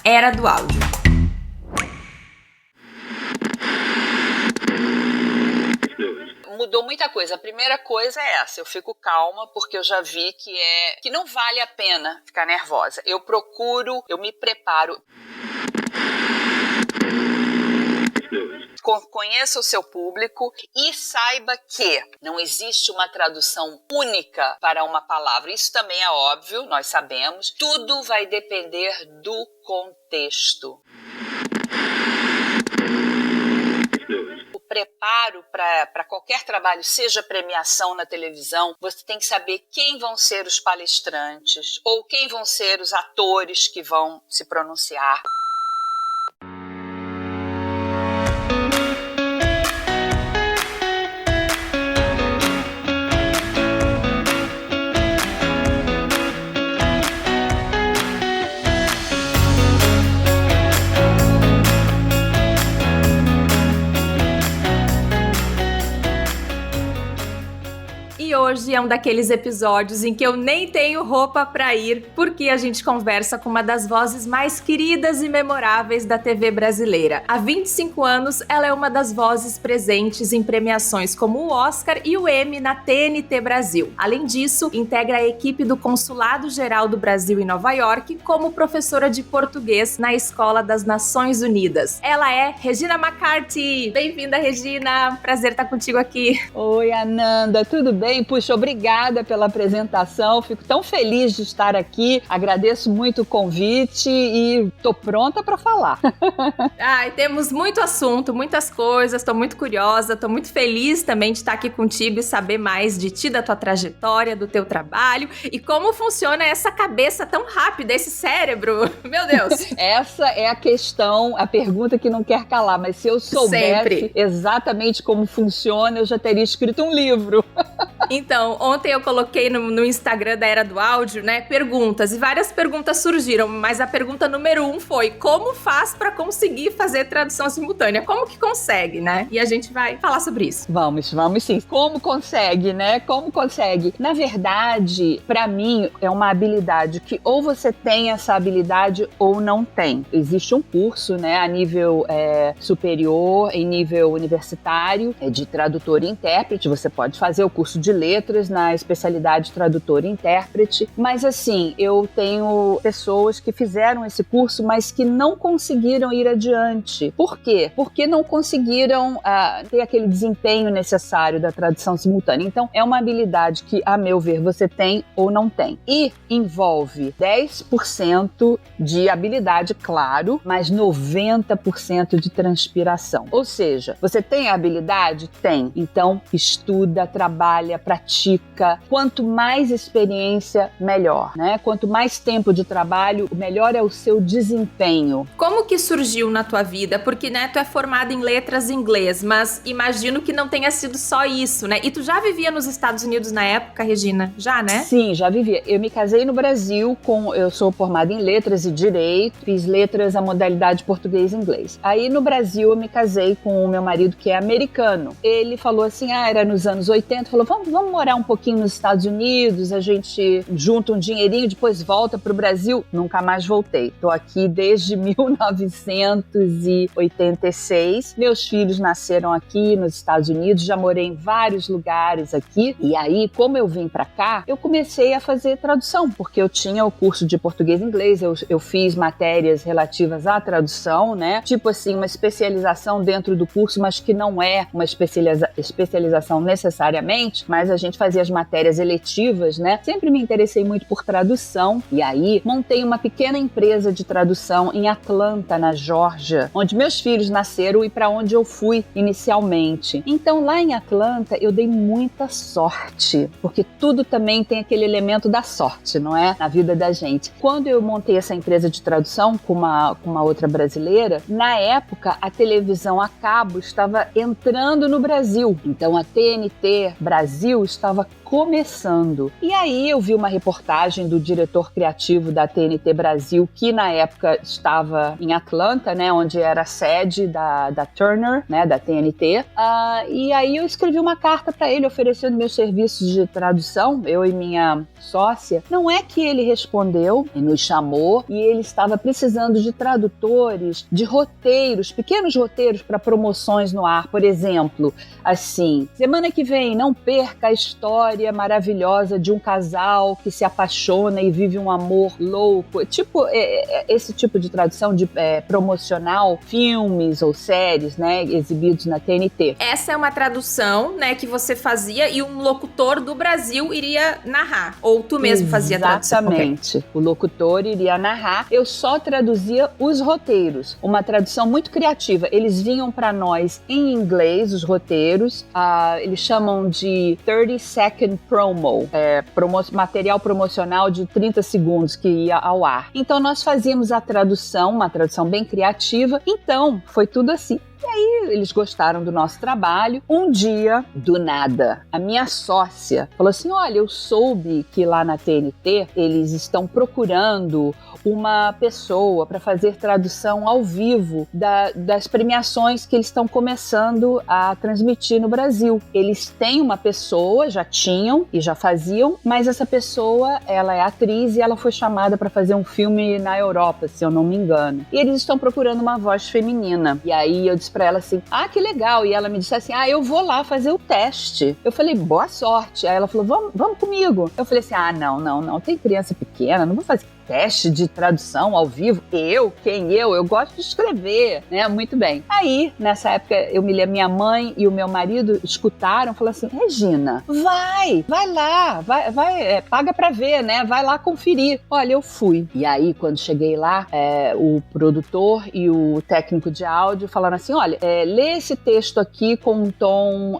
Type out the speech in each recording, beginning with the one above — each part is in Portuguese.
Era do Áudio. Mudou muita coisa. A primeira coisa é essa, eu fico calma porque eu já vi que não vale a pena ficar nervosa. Eu me preparo. Conheça o seu público e saiba que não existe uma tradução única para uma palavra. Isso também é óbvio, nós sabemos. Tudo vai depender do contexto. O preparo para qualquer trabalho, seja premiação na televisão, você tem que saber quem vão ser os palestrantes ou quem vão ser os atores que vão se pronunciar. E hoje é um daqueles episódios em que eu nem tenho roupa pra ir, porque a gente conversa com uma das vozes mais queridas e memoráveis da TV brasileira. Há 25 anos, ela é uma das vozes presentes em premiações como o Oscar e o Emmy na TNT Brasil. Além disso, integra a equipe do Consulado Geral do Brasil em Nova York como professora de português na Escola das Nações Unidas. Ela é Regina McCarthy. Bem-vinda, Regina. Prazer estar contigo aqui. Oi, Ananda. Tudo bem? Puxa, obrigada pela apresentação, fico tão feliz de estar aqui, agradeço muito o convite e tô pronta para falar. Ai, temos muito assunto, muitas coisas, tô muito curiosa, tô muito feliz também de estar aqui contigo e saber mais de ti, da tua trajetória, do teu trabalho e como funciona essa cabeça tão rápida, esse cérebro, meu Deus. Essa é a questão, a pergunta que não quer calar, mas se eu soubesse exatamente como funciona, eu já teria escrito um livro. Então, ontem eu coloquei no Instagram da Era do Áudio, né, perguntas, e várias perguntas surgiram, mas a pergunta número 1 foi: como faz pra conseguir fazer tradução simultânea? Como que consegue, né? E a gente vai falar sobre isso. Vamos sim. Como consegue, né? Como consegue? Na verdade, pra mim, é uma habilidade que ou você tem essa habilidade ou não tem. Existe um curso, né, a nível superior, em nível universitário, de tradutor e intérprete. Você pode fazer o curso de letras na especialidade tradutor e intérprete, mas assim, eu tenho pessoas que fizeram esse curso, mas que não conseguiram ir adiante. Por quê? Porque não conseguiram ter aquele desempenho necessário da tradução simultânea. Então, é uma habilidade que, a meu ver, você tem ou não tem. E envolve 10% de habilidade, claro, mas 90% de transpiração. Ou seja, você tem a habilidade? Tem. Então, estuda, trabalha, pratica. Quanto mais experiência, melhor, né? Quanto mais tempo de trabalho, melhor é o seu desempenho. Como que surgiu na tua vida? Porque, né, tu é formada em letras em inglês, mas imagino que não tenha sido só isso, né? E tu já vivia nos Estados Unidos na época, Regina? Já, né? Sim, já vivia. Eu me casei no Brasil, eu sou formada em letras e direito, fiz letras a modalidade português e inglês. Aí no Brasil eu me casei com o meu marido, que é americano. Ele falou assim, era nos anos 80, falou, vamos morar um pouquinho nos Estados Unidos, a gente junta um dinheirinho, depois volta pro Brasil. Nunca mais voltei. Tô aqui desde 1986. Meus filhos nasceram aqui nos Estados Unidos, já morei em vários lugares aqui. E aí, como eu vim pra cá, eu comecei a fazer tradução, porque eu tinha o curso de português e inglês, eu fiz matérias relativas à tradução, né? Tipo assim, uma especialização dentro do curso, mas que não é uma especialização necessariamente, mas a gente fazia as matérias eletivas, né? Sempre me interessei muito por tradução e aí montei uma pequena empresa de tradução em Atlanta, na Geórgia, onde meus filhos nasceram e para onde eu fui inicialmente. Então lá em Atlanta eu dei muita sorte, porque tudo também tem aquele elemento da sorte, não é? Na vida da gente. Quando eu montei essa empresa de tradução com uma outra brasileira, na época a televisão a cabo estava entrando no Brasil. Então a TNT Brasil estava começando. E aí eu vi uma reportagem do diretor criativo da TNT Brasil, que na época estava em Atlanta, né, onde era a sede da Turner, né, da TNT. E aí eu escrevi uma carta para ele oferecendo meus serviços de tradução, eu e minha sócia. Não é que ele respondeu e nos chamou, e ele estava precisando de tradutores, de roteiros, pequenos roteiros para promoções no ar. Por exemplo, assim, semana que vem não perca a história maravilhosa de um casal que se apaixona e vive um amor louco. Tipo, esse tipo de tradução de promocional, filmes ou séries, né, exibidos na TNT. Essa é uma tradução, né, que você fazia e um locutor do Brasil iria narrar. Ou tu mesmo fazia a tradução? Exatamente. Okay. O locutor iria narrar. Eu só traduzia os roteiros. Uma tradução muito criativa. Eles vinham para nós em inglês, os roteiros. Eles chamam de 30-second promo. Material promocional de 30 segundos que ia ao ar. Então nós fazíamos a tradução, uma tradução bem criativa. Então, foi tudo assim. E aí eles gostaram do nosso trabalho. Um dia, do nada, a minha sócia falou assim: olha, eu soube que lá na TNT eles estão procurando uma pessoa para fazer tradução ao vivo das premiações que eles estão começando a transmitir no Brasil. Eles têm uma pessoa, já tinham e já faziam, mas essa pessoa, ela é atriz e ela foi chamada para fazer um filme na Europa, se eu não me engano. E eles estão procurando uma voz feminina. E aí eu disse pra ela assim: que legal. E ela me disse assim: eu vou lá fazer o teste. Eu falei: boa sorte. Aí ela falou: vamos comigo. Eu falei assim: não, tem criança pequena, não vou fazer teste de tradução ao vivo. Eu gosto de escrever, né? Muito bem. Aí, nessa época, eu me lembro, minha mãe e o meu marido escutaram, falaram assim: Regina, vai lá, paga pra ver, né? Vai lá conferir. Olha, eu fui. E aí, quando cheguei lá, o produtor e o técnico de áudio falaram assim: olha, lê esse texto aqui com um tom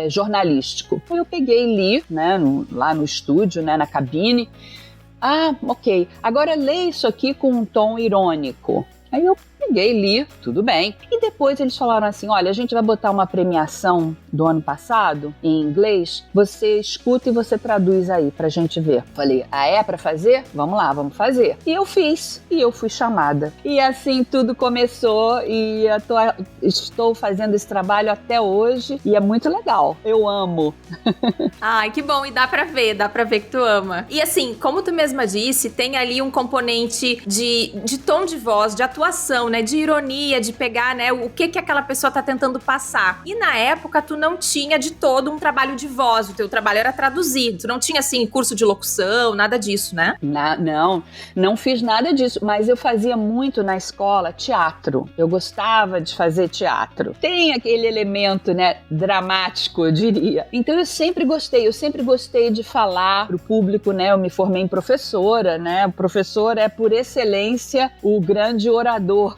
jornalístico. Então, eu peguei e li, né, lá no estúdio, né, na cabine. Ok. Agora lê isso aqui com um tom irônico. Aí eu peguei, li, tudo bem. E depois eles falaram assim: olha, a gente vai botar uma premiação do ano passado em inglês, você escuta e você traduz aí pra gente ver. Falei: é pra fazer? Vamos lá, vamos fazer. E eu fiz, e eu fui chamada. E assim tudo começou, e estou fazendo esse trabalho até hoje, e é muito legal. Eu amo. Ai, que bom, e dá pra ver que tu ama. E assim, como tu mesma disse, tem ali um componente de tom de voz, de atuação, né, de ironia, de pegar, né, o que aquela pessoa tá tentando passar. E na época tu não tinha de todo um trabalho de voz, o teu trabalho era traduzir. Tu não tinha, assim, curso de locução, nada disso, né? Não fiz nada disso, mas eu fazia muito na escola teatro. Eu gostava de fazer teatro. Tem aquele elemento, né, dramático, eu diria. Então eu sempre gostei de falar pro público, né, eu me formei em professora, né, o professor é por excelência o grande orador.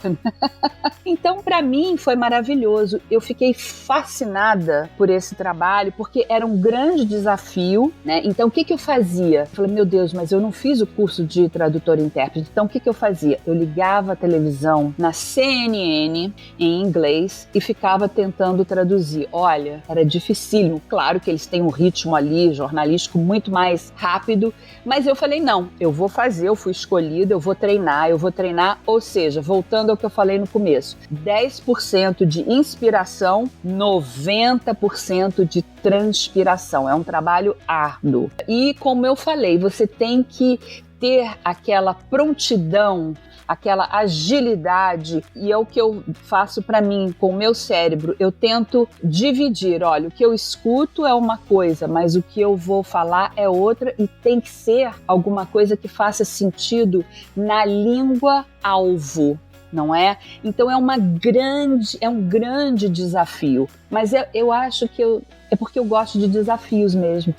Então, para mim, foi maravilhoso. Eu fiquei fascinada por esse trabalho, porque era um grande desafio, né? Então, o que eu fazia? Eu falei: meu Deus, mas eu não fiz o curso de tradutor e intérprete. Então, o que eu fazia? Eu ligava a televisão na CNN em inglês e ficava tentando traduzir. Olha, era dificílimo. Claro que eles têm um ritmo ali jornalístico muito mais rápido, mas eu falei: não, eu vou fazer, eu fui escolhida, eu vou treinar. Ou seja, voltando ao que eu falei no começo, 10% de inspiração, 90% de transpiração. É um trabalho árduo. E como eu falei, você tem que ter aquela prontidão, aquela agilidade, e é o que eu faço para mim com o meu cérebro. Eu tento dividir, olha, o que eu escuto é uma coisa, mas o que eu vou falar é outra, e tem que ser alguma coisa que faça sentido na língua alvo, não é? Então é um grande desafio, mas eu acho que é porque eu gosto de desafios mesmo.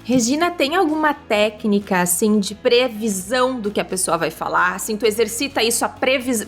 Regina, tem alguma técnica, assim, de previsão do que a pessoa vai falar? Assim, tu exercita isso,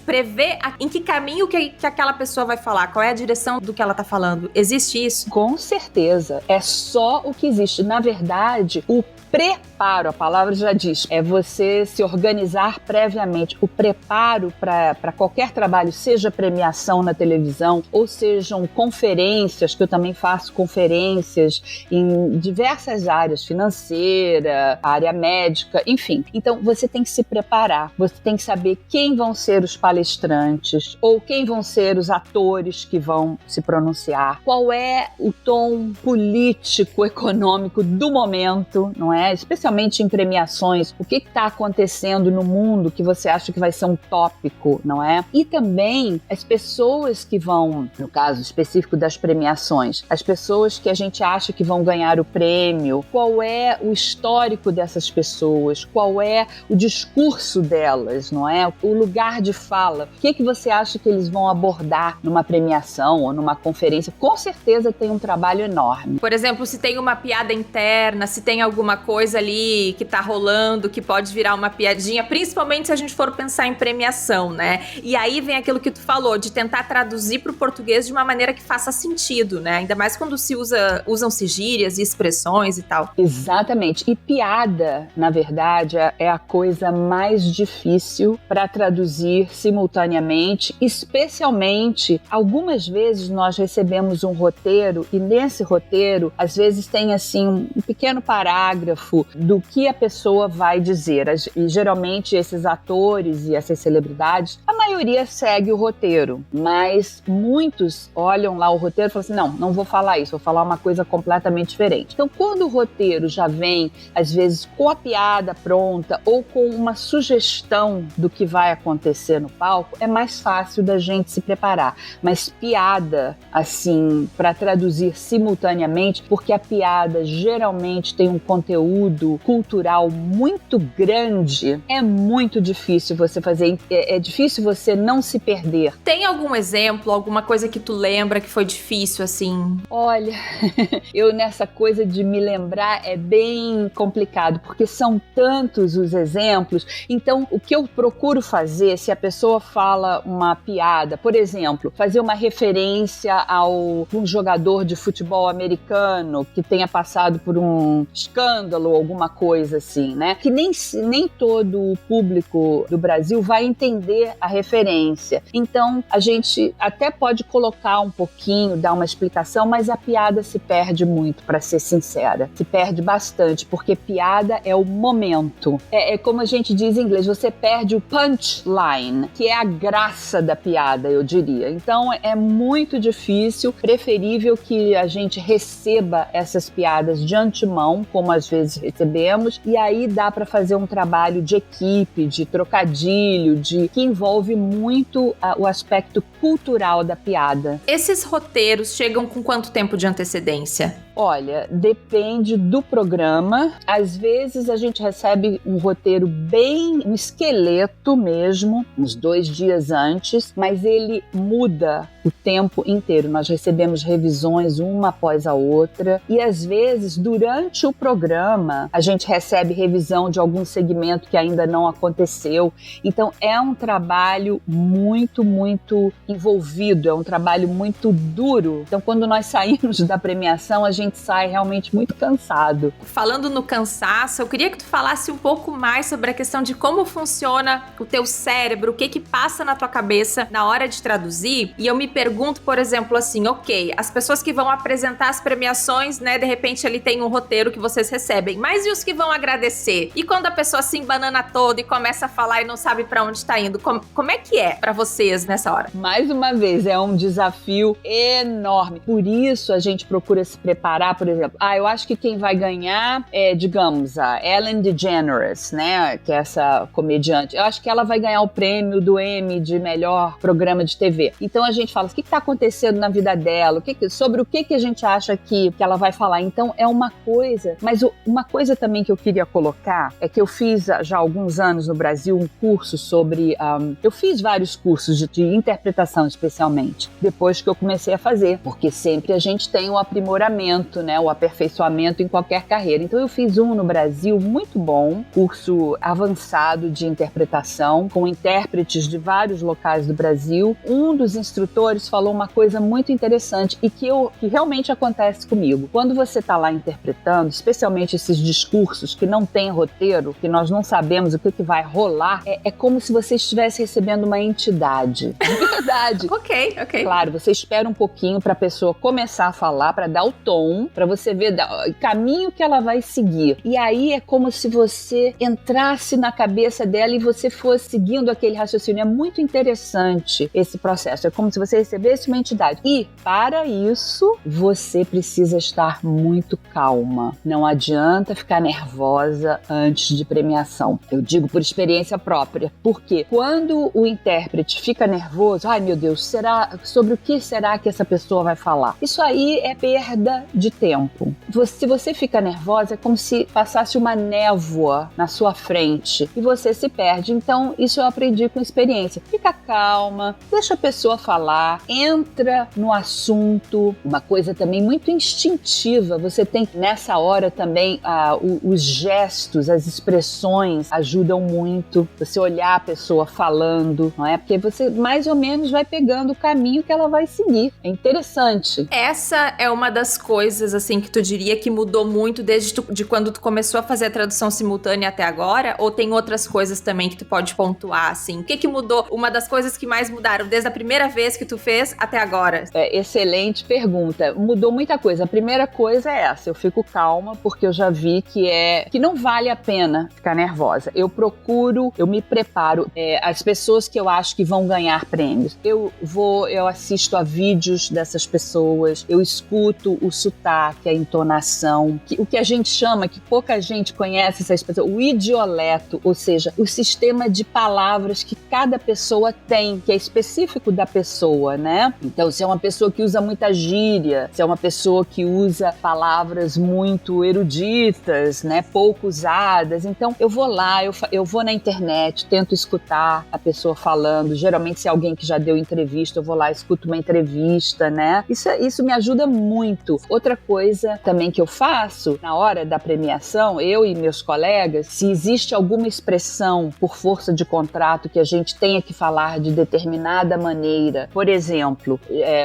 prever em que caminho que aquela pessoa vai falar? Qual é a direção do que ela tá falando? Existe isso? Com certeza. É só o que existe. Na verdade, o preparo preparo, a palavra já diz, é você se organizar previamente. O preparo para qualquer trabalho, seja premiação na televisão, ou sejam conferências, que eu também faço conferências em diversas áreas, financeira, área médica, enfim. Então, você tem que se preparar, você tem que saber quem vão ser os palestrantes, ou quem vão ser os atores que vão se pronunciar, qual é o tom político, econômico do momento, não é? Especialmente em premiações, o que está acontecendo no mundo que você acha que vai ser um tópico, não é? E também as pessoas que vão, no caso específico das premiações, as pessoas que a gente acha que vão ganhar o prêmio, qual é o histórico dessas pessoas, qual é o discurso delas, não é? O lugar de fala, o que você acha que eles vão abordar numa premiação ou numa conferência? Com certeza tem um trabalho enorme. Por exemplo, se tem uma piada interna, se tem alguma coisa ali que tá rolando, que pode virar uma piadinha, principalmente se a gente for pensar em premiação, né? E aí vem aquilo que tu falou, de tentar traduzir pro português de uma maneira que faça sentido, né? Ainda mais quando usam-se gírias e expressões e tal. Exatamente. E piada, na verdade, é a coisa mais difícil para traduzir simultaneamente, especialmente, algumas vezes nós recebemos um roteiro e nesse roteiro, às vezes tem assim um pequeno parágrafo do que a pessoa vai dizer. E geralmente esses atores e essas celebridades, a maioria segue o roteiro, mas muitos olham lá o roteiro e falam assim, não vou falar isso, vou falar uma coisa completamente diferente. Então, quando o roteiro já vem, às vezes, com a piada pronta ou com uma sugestão do que vai acontecer no palco, é mais fácil da gente se preparar. Mas piada, assim, para traduzir simultaneamente, porque a piada geralmente tem um conteúdo cultural muito grande, é muito difícil você fazer, é difícil você não se perder. Tem algum exemplo, alguma coisa que tu lembra que foi difícil, assim? Olha, eu nessa coisa de me lembrar é bem complicado, porque são tantos os exemplos. Então, o que eu procuro fazer, se a pessoa fala uma piada, por exemplo, fazer uma referência a um jogador de futebol americano que tenha passado por um escândalo ou alguma coisa assim, né? Que nem todo o público do Brasil vai entender a referência. Então, a gente até pode colocar um pouquinho, dar uma explicação, mas a piada se perde muito, para ser sincera. Se perde bastante, porque piada é o momento. É como a gente diz em inglês, você perde o punchline, que é a graça da piada, eu diria. Então, é muito difícil, preferível que a gente receba essas piadas de antemão, como às vezes recebemos, e aí dá para fazer um trabalho de equipe, de trocadilho, que envolve muito o aspecto cultural da piada. Esses roteiros chegam com quanto tempo de antecedência? Olha, depende do programa. Às vezes a gente recebe um roteiro um esqueleto mesmo, uns 2 dias antes, mas ele muda o tempo inteiro. Nós recebemos revisões uma após a outra e às vezes durante o programa a gente recebe revisão de algum segmento que ainda não aconteceu. Então é um trabalho muito, muito envolvido, é um trabalho muito duro. Então quando nós saímos da premiação, a gente sai realmente muito cansado. Falando no cansaço, eu queria que tu falasse um pouco mais sobre a questão de como funciona o teu cérebro, o que passa na tua cabeça na hora de traduzir. E eu me pergunto, por exemplo, assim, ok, as pessoas que vão apresentar as premiações, né, de repente ali tem um roteiro que vocês recebem, mas e os que vão agradecer? E quando a pessoa se embanana toda e começa a falar e não sabe pra onde tá indo, como é que é pra vocês nessa hora? Mais uma vez, é um desafio enorme. Por isso a gente procura se preparar, por exemplo, eu acho que quem vai ganhar é, digamos, a Ellen DeGeneres, né, que é essa comediante. Eu acho que ela vai ganhar o prêmio do Emmy de melhor programa de TV. Então a gente fala, o que está acontecendo na vida dela? Sobre o que a gente acha que ela vai falar? Então é uma coisa, mas uma coisa também que eu queria colocar é que eu fiz já há alguns anos no Brasil um curso sobre, eu fiz vários cursos de interpretação especialmente, depois que eu comecei a fazer, porque sempre a gente tem um aprimoramento crescimento, né, o aperfeiçoamento em qualquer carreira. Então eu fiz um no Brasil muito bom, curso avançado de interpretação, com intérpretes de vários locais do Brasil. Um dos instrutores falou uma coisa muito interessante e que realmente acontece comigo. Quando você está lá interpretando, especialmente esses discursos que não tem roteiro, que nós não sabemos o que vai rolar, é como se você estivesse recebendo uma entidade. De verdade. Ok. Claro, você espera um pouquinho para a pessoa começar a falar, para dar o tom, para você ver o caminho que ela vai seguir. E aí é como se você entrasse na cabeça dela e você fosse seguindo aquele raciocínio. É muito interessante esse processo. É como se você recebesse uma entidade. E, para isso, você precisa estar muito calma. Não adianta ficar nervosa antes de premiação. Eu digo por experiência própria. Porque quando o intérprete fica nervoso, ai meu Deus, sobre o que será que essa pessoa vai falar? Isso aí é perda de tempo. Se você fica nervosa, é como se passasse uma névoa na sua frente e você se perde. Então, isso eu aprendi com experiência. Fica calma, deixa a pessoa falar, entra no assunto. Uma coisa também muito instintiva, você tem que, nessa hora também, os gestos, as expressões ajudam muito. Você olhar a pessoa falando, não é? Porque você mais ou menos vai pegando o caminho que ela vai seguir. É interessante. Essa é uma das coisas, assim, que tu diria que mudou muito desde quando tu começou a fazer a tradução simultânea até agora? Ou tem outras coisas também que tu pode pontuar, assim? O que mudou? Uma das coisas que mais mudaram desde a primeira vez que tu fez até agora? Excelente pergunta. Mudou muita coisa. A primeira coisa é essa. Eu fico calma porque eu já vi que não vale a pena ficar nervosa. Eu me preparo. As pessoas que eu acho que vão ganhar prêmios, eu assisto a vídeos dessas pessoas, eu escuto o sotaque, a entonação, o que a gente chama, que pouca gente conhece essas pessoas, o idioleto, ou seja, o sistema de palavras que cada pessoa tem, que é específico da pessoa, né? Então, se é uma pessoa que usa muita gíria, se é uma pessoa que usa palavras muito eruditas, né, pouco usadas, então eu vou lá, eu vou na internet, tento escutar a pessoa falando. Geralmente, se é alguém que já deu entrevista, eu vou lá, escuto uma entrevista, né? Isso me ajuda muito. Outra coisa também que eu faço na hora da premiação, eu e meus colegas, se existe alguma expressão por força de contrato que a gente tenha que falar de determinada maneira, por exemplo,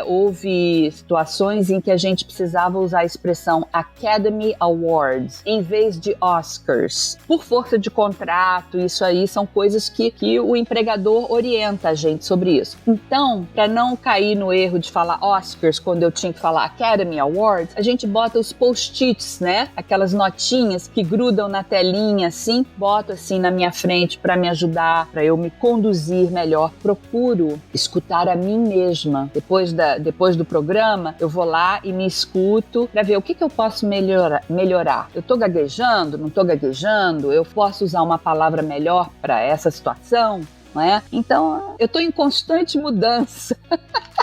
houve situações em que a gente precisava usar a expressão Academy Awards em vez de Oscars. Por força de contrato, isso aí são coisas que o empregador orienta a gente sobre isso. Então, para não cair no erro de falar Oscars quando eu tinha que falar Academy Awards, a gente bota os post-its, né? Aquelas notinhas que grudam na telinha, assim, boto assim na minha frente para me ajudar, para eu me conduzir melhor. Procuro escutar a mim mesma. Depois do programa, eu vou lá e me escuto para ver o que eu posso melhorar. Eu tô gaguejando? Não tô gaguejando? Eu posso usar uma palavra melhor para essa situação? Não é? Então, eu tô em constante mudança.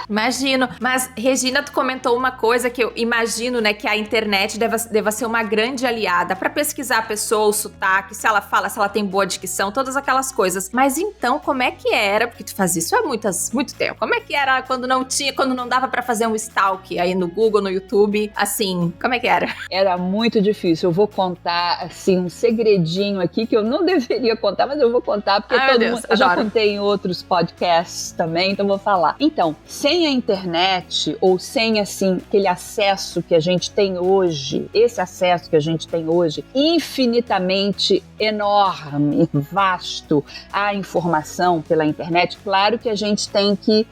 Imagino. Mas, Regina, tu comentou uma coisa que eu imagino, né, que a internet deva ser uma grande aliada para pesquisar a pessoa, o sotaque, se ela fala, se ela tem boa dicção, todas aquelas coisas. Mas então, como é que era? Porque tu faz isso há muito tempo. Como é que era quando não dava para fazer um stalk aí no Google, no YouTube? Assim, como é que era? Era muito difícil. Eu vou contar, assim, um segredinho aqui que eu não deveria contar, mas eu vou contar porque eu já contei em outros podcasts também, então vou falar. Então, sem a internet ou sem, assim, aquele acesso que a gente tem hoje, esse acesso que a gente tem hoje, infinitamente enorme, vasto, à informação pela internet, claro que a gente tem que,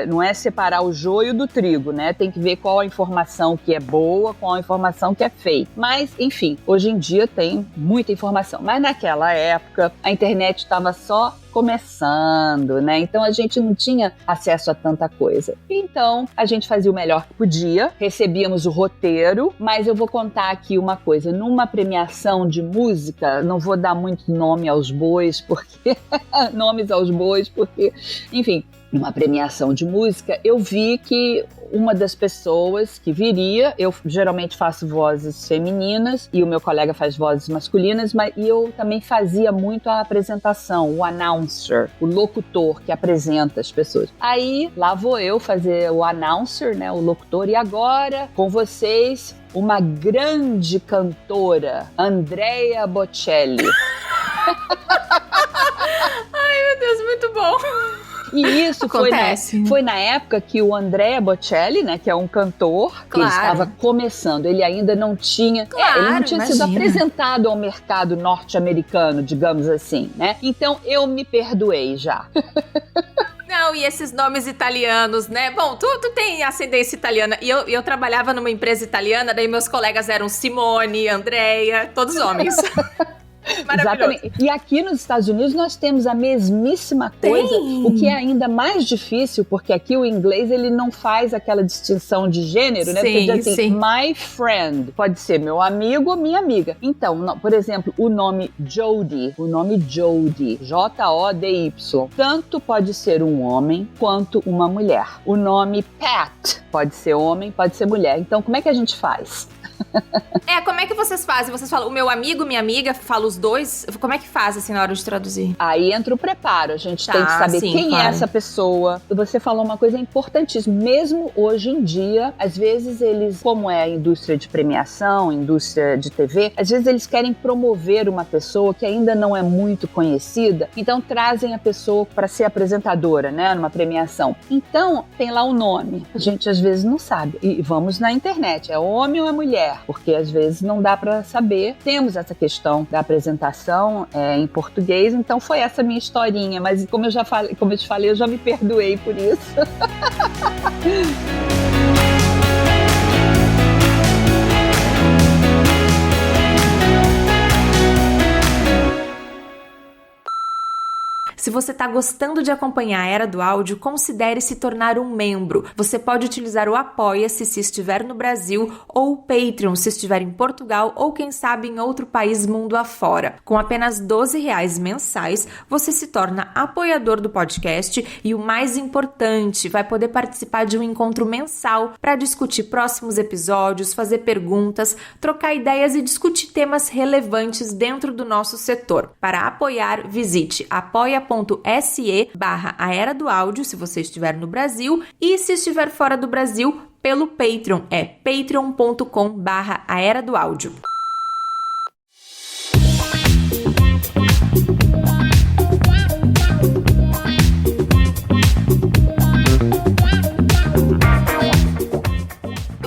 não é separar o joio do trigo, né? Tem que ver qual a informação que é boa, qual a informação que é fake. Mas, enfim, hoje em dia tem muita informação. Mas naquela época, a internet estava só começando, né? Então a gente não tinha acesso a tanta coisa. Então a gente fazia o melhor que podia, recebíamos o roteiro, mas eu vou contar aqui uma coisa. Numa premiação de música, não vou dar muito nome aos bois, porque nomes aos bois, porque, enfim, numa premiação de música, eu vi que uma das pessoas que viria, eu geralmente faço vozes femininas e o meu colega faz vozes masculinas, mas eu também fazia muito a apresentação, o announcer, o locutor que apresenta as pessoas. Aí lá vou eu fazer o announcer, né, o locutor, e agora com vocês uma grande cantora, Andrea Bocelli. Ai, meu Deus, muito bom. E isso foi na época que o Andrea Bocelli, né, que é um cantor, que ele estava começando, ele ainda não tinha, ele não tinha sido apresentado ao mercado norte-americano, digamos assim, né? Então eu me perdoei já. Não, e esses nomes italianos, né? Bom, tu tem ascendência italiana. E eu trabalhava numa empresa italiana, daí meus colegas eram Simone, Andrea, todos homens. Exatamente. E aqui nos Estados Unidos nós temos a mesmíssima coisa, o que é ainda mais difícil, porque aqui o inglês ele não faz aquela distinção de gênero, né? Você diz assim, my friend, pode ser meu amigo ou minha amiga. Então, por exemplo, o nome Jody, J-O-D-Y, tanto pode ser um homem quanto uma mulher. O nome Pat pode ser homem, pode ser mulher. Então, como é que a gente faz? Como é que vocês fazem? Vocês falam, o meu amigo, minha amiga, fala os dois? Como é que faz, assim, na hora de traduzir? Aí entra o preparo, a gente tem que saber quem é essa pessoa. Você falou uma coisa importantíssima, mesmo hoje em dia, às vezes eles, como é a indústria de premiação, indústria de TV, às vezes eles querem promover uma pessoa que ainda não é muito conhecida, então trazem a pessoa para ser apresentadora, né, numa premiação. Então, tem lá o nome, a gente às vezes não sabe, e vamos na internet, é homem ou é mulher? Porque às vezes não dá para saber. Temos essa questão da apresentação em português, então foi essa minha historinha, mas como eu te falei, eu já me perdoei por isso. Se você está gostando de acompanhar a Era do Áudio, considere se tornar um membro. Você pode utilizar o Apoia-se se estiver no Brasil ou o Patreon se estiver em Portugal ou, quem sabe, em outro país mundo afora. Com apenas R$12 mensais, você se torna apoiador do podcast e, o mais importante, vai poder participar de um encontro mensal para discutir próximos episódios, fazer perguntas, trocar ideias e discutir temas relevantes dentro do nosso setor. Para apoiar, visite apoia.se/A Era do Áudio, se você estiver no Brasil, e se estiver fora do Brasil, pelo Patreon, é patreon.com/A Era do Áudio.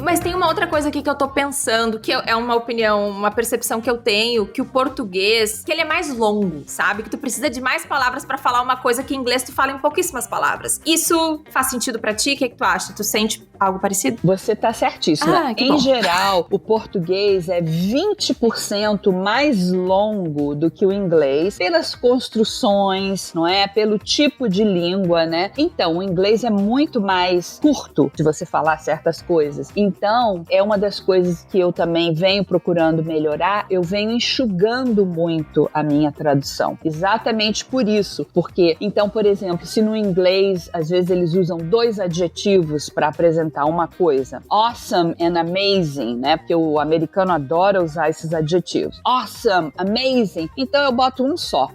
Mas tem uma outra coisa aqui que eu tô pensando, que é uma opinião, uma percepção que eu tenho, que o português, que ele é mais longo, sabe? Que tu precisa de mais palavras pra falar uma coisa que em inglês tu fala em pouquíssimas palavras. Isso faz sentido pra ti? O que tu acha? Tu sente algo parecido? Você tá certíssima. Em geral, o português é 20% mais longo do que o inglês, pelas construções, não é? Pelo tipo de língua, né? Então, o inglês é muito mais curto de você falar certas coisas. Então, é uma das coisas que eu também venho procurando melhorar, eu venho enxugando muito a minha tradução. Exatamente por isso. Porque, então, por exemplo, se no inglês, às vezes eles usam 2 adjetivos para apresentar uma coisa. Awesome and amazing, né? Porque o americano adora usar esses adjetivos. Awesome, amazing. Então, eu boto um só.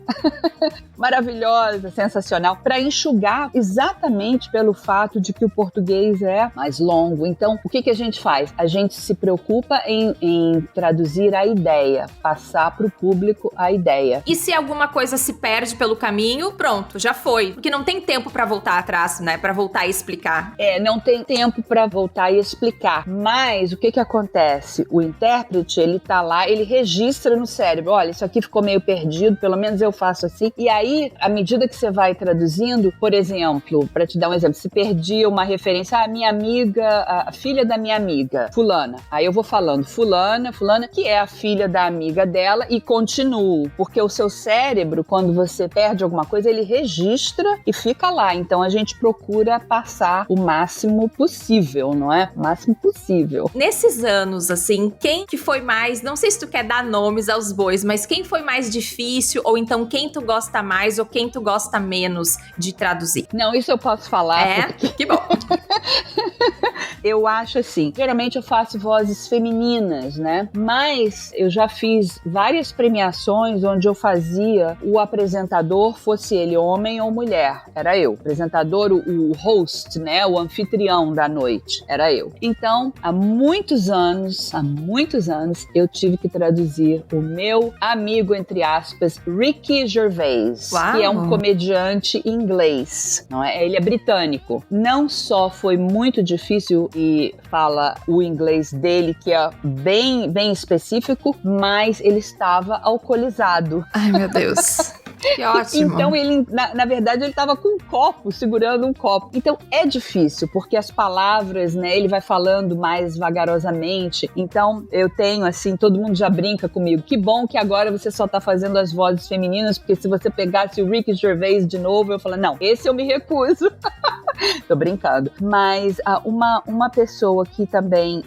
Maravilhosa, sensacional, para enxugar exatamente pelo fato de que o português é mais longo. Então, o que a gente faz? A gente se preocupa em traduzir a ideia, passar para o público a ideia. E se alguma coisa se perde pelo caminho, pronto, já foi. Porque não tem tempo para voltar atrás, né? Para voltar e explicar. Não tem tempo para voltar e explicar. Mas o que acontece? O intérprete, ele tá lá, ele registra no cérebro. Olha, isso aqui ficou meio perdido, pelo menos eu faço assim. E aí, à medida que você vai traduzindo, por exemplo, para te dar um exemplo, se perdia uma referência, minha amiga, a filha da minha amiga, fulana. fulana. Aí eu vou falando fulana, que é a filha da amiga dela e continuo. Porque o seu cérebro, quando você perde alguma coisa, ele registra e fica lá. Então a gente procura passar o máximo possível, não é? O máximo possível. Nesses anos, assim, quem que foi mais, não sei se tu quer dar nomes aos bois, mas quem foi mais difícil, ou então quem tu gosta mais ou quem tu gosta menos de traduzir? Não, isso eu posso falar. Porque... que bom. Eu acho assim, geralmente eu faço vozes femininas, né? Mas eu já fiz várias premiações onde eu fazia o apresentador, fosse ele homem ou mulher, era eu. O apresentador, o host, né? O anfitrião da noite, era eu. Então, há muitos anos, eu tive que traduzir o meu amigo, entre aspas, Ricky Gervais, Uau. que é um comediante inglês, não é? Ele é britânico. Não só foi muito difícil e fala o inglês dele, que é bem, bem específico, mas ele estava alcoolizado. Ai, meu Deus. Que ótimo. Então ele, na verdade, ele estava com um copo, segurando um copo. Então é difícil, porque as palavras, né, ele vai falando mais vagarosamente. Então eu tenho, assim, todo mundo já brinca comigo. Que bom que agora você só tá fazendo as vozes femininas, porque se você pegasse o Ricky Gervais de novo, eu falo, não, esse eu me recuso. Tô brincando. Mas uma pessoa que também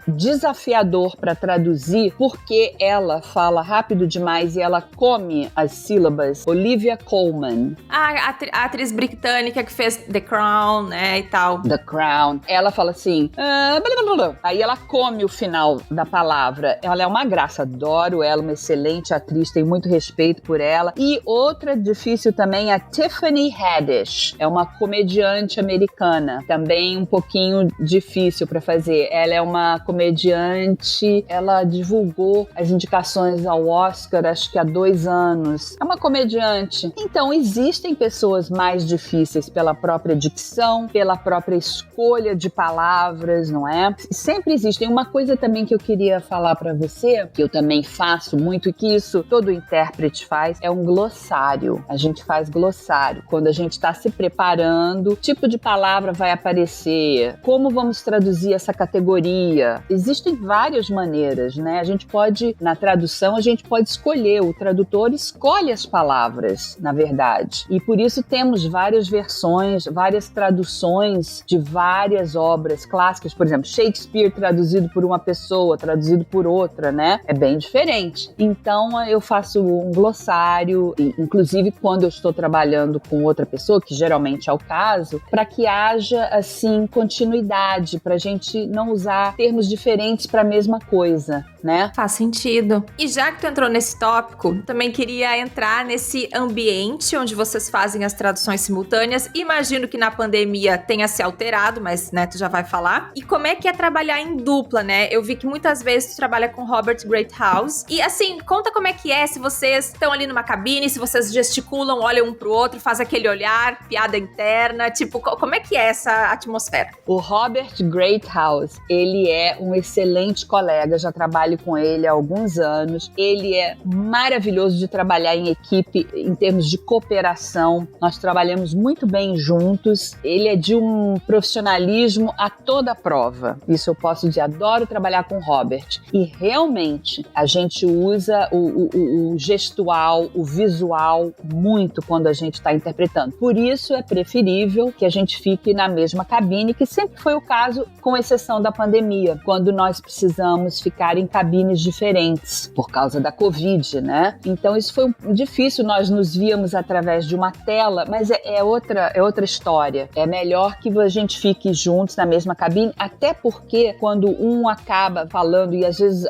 desafiador para traduzir, porque ela fala rápido demais e ela come as sílabas, Olivia Colman. A atriz britânica que fez The Crown, né, e tal. The Crown. Ela fala assim, blá, blá, blá. Aí ela come o final da palavra. Ela é uma graça, adoro ela, uma excelente atriz, tenho muito respeito por ela. E outra difícil também é a Tiffany Haddish. É uma comediante americana, também um pouquinho difícil para fazer. Ela é uma comediante, ela divulgou as indicações ao Oscar, acho que há 2 anos. É uma comediante. Então, existem pessoas mais difíceis pela própria dicção, pela própria escolha de palavras, não é? Sempre existem. Uma coisa também que eu queria falar para você, que eu também faço muito, e que isso todo intérprete faz, é um glossário. A gente faz glossário. Quando a gente está se preparando, tipo de palavra vai aparecer, como vamos traduzir essa categoria. Existem várias maneiras, né? A gente pode, na tradução, a gente pode escolher, o tradutor escolhe as palavras, na verdade. E por isso temos várias versões, várias traduções de várias obras clássicas. Por exemplo, Shakespeare traduzido por uma pessoa, traduzido por outra, né? É bem diferente. Então, eu faço um glossário, inclusive quando eu estou trabalhando com outra pessoa, que geralmente é o caso, para que haja, assim, continuidade, para a gente não usar termos diferentes para a mesma coisa, né? Faz sentido. E já que tu entrou nesse tópico, também queria entrar nesse ambiente onde vocês fazem as traduções simultâneas. Imagino que na pandemia tenha se alterado, mas, né, tu já vai falar. E como é que é trabalhar em dupla, né? Eu vi que muitas vezes tu trabalha com Robert Greathouse. E, assim, conta como é que é, se vocês estão ali numa cabine, se vocês gesticulam, olham um pro outro, faz aquele olhar, piada interna, tipo, como é que é essa atmosfera? O Robert Greathouse, ele é um excelente colega, já trabalho com ele há alguns anos. Ele é maravilhoso de trabalhar em equipe, em termos de cooperação. Nós trabalhamos muito bem juntos. Ele é de um profissionalismo a toda prova. Isso eu posso dizer, adoro trabalhar com o Robert. E realmente, a gente usa o gestual, o visual muito quando a gente está interpretando. Por isso é preferível que a gente fique na mesma cabine, que sempre foi o caso, com exceção da pandemia, quando nós precisamos ficar em cabines diferentes por causa da Covid, né? Então isso foi difícil, nós nos víamos através de uma tela, mas é outra história. É melhor que a gente fique juntos na mesma cabine, até porque quando um acaba falando e às vezes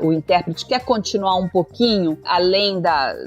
o intérprete quer continuar um pouquinho além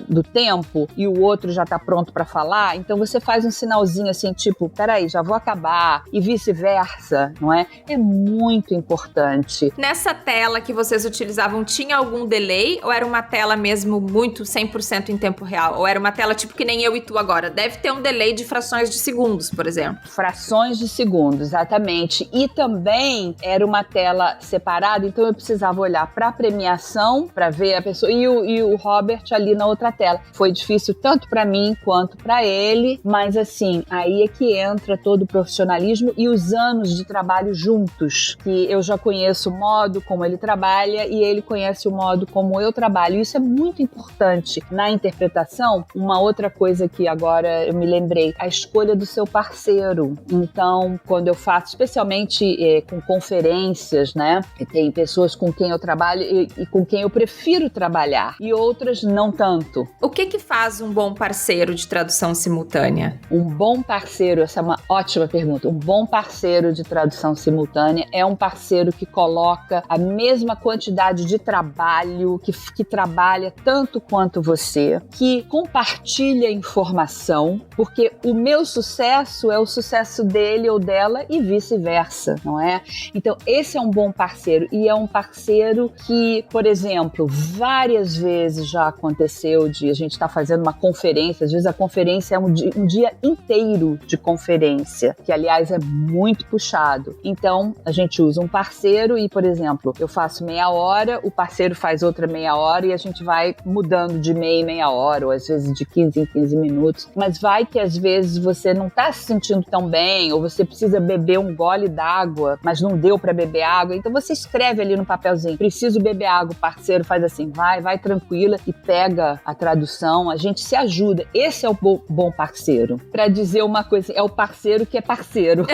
do tempo e o outro já está pronto para falar, então você faz um sinalzinho assim, tipo, peraí, já vou acabar, e vice-versa, não é? É muito importante. Nessa tela que vocês utilizavam, tinha algum delay ou era uma tela mesmo muito 100% em tempo real? Ou era uma tela tipo que nem eu e tu agora? Deve ter um delay de frações de segundos, por exemplo. Frações de segundos, exatamente. E também era uma tela separada, então eu precisava olhar para a premiação, para ver a pessoa, e o Robert ali na outra tela. Foi difícil tanto para mim quanto para ele, mas assim, aí é que aí entra todo o profissionalismo e os anos de trabalho juntos, que eu já conheço o modo como ele trabalha e ele conhece o modo como eu trabalho. Isso é muito importante na interpretação. Uma outra coisa que agora eu me lembrei, a escolha do seu parceiro. Então, quando eu faço, especialmente com conferências, né, tem pessoas com quem eu trabalho e com quem eu prefiro trabalhar e outras não tanto. O que faz um bom parceiro de tradução simultânea? Um bom parceiro, essa é uma ótima pergunta. Um bom parceiro de tradução simultânea é um parceiro que coloca a mesma quantidade de trabalho, que trabalha tanto quanto você, que compartilha informação, porque o meu sucesso é o sucesso dele ou dela e vice-versa, não é? Então, esse é um bom parceiro e é um parceiro que, por exemplo, várias vezes já aconteceu de a gente estar fazendo uma conferência, às vezes a conferência é um dia inteiro de conferência, que aliás é muito puxado. Então, a gente usa um parceiro e, por exemplo, eu faço meia hora, o parceiro faz outra meia hora e a gente vai mudando de meia em meia hora, ou às vezes de 15 em 15 minutos. Mas vai que às vezes você não está se sentindo tão bem, ou você precisa beber um gole d'água, mas não deu para beber água, então você escreve ali no papelzinho, preciso beber água, o parceiro faz assim, vai tranquila e pega a tradução, a gente se ajuda. Esse é o bom parceiro. Para dizer uma coisa, é o parceiro que é parceiro.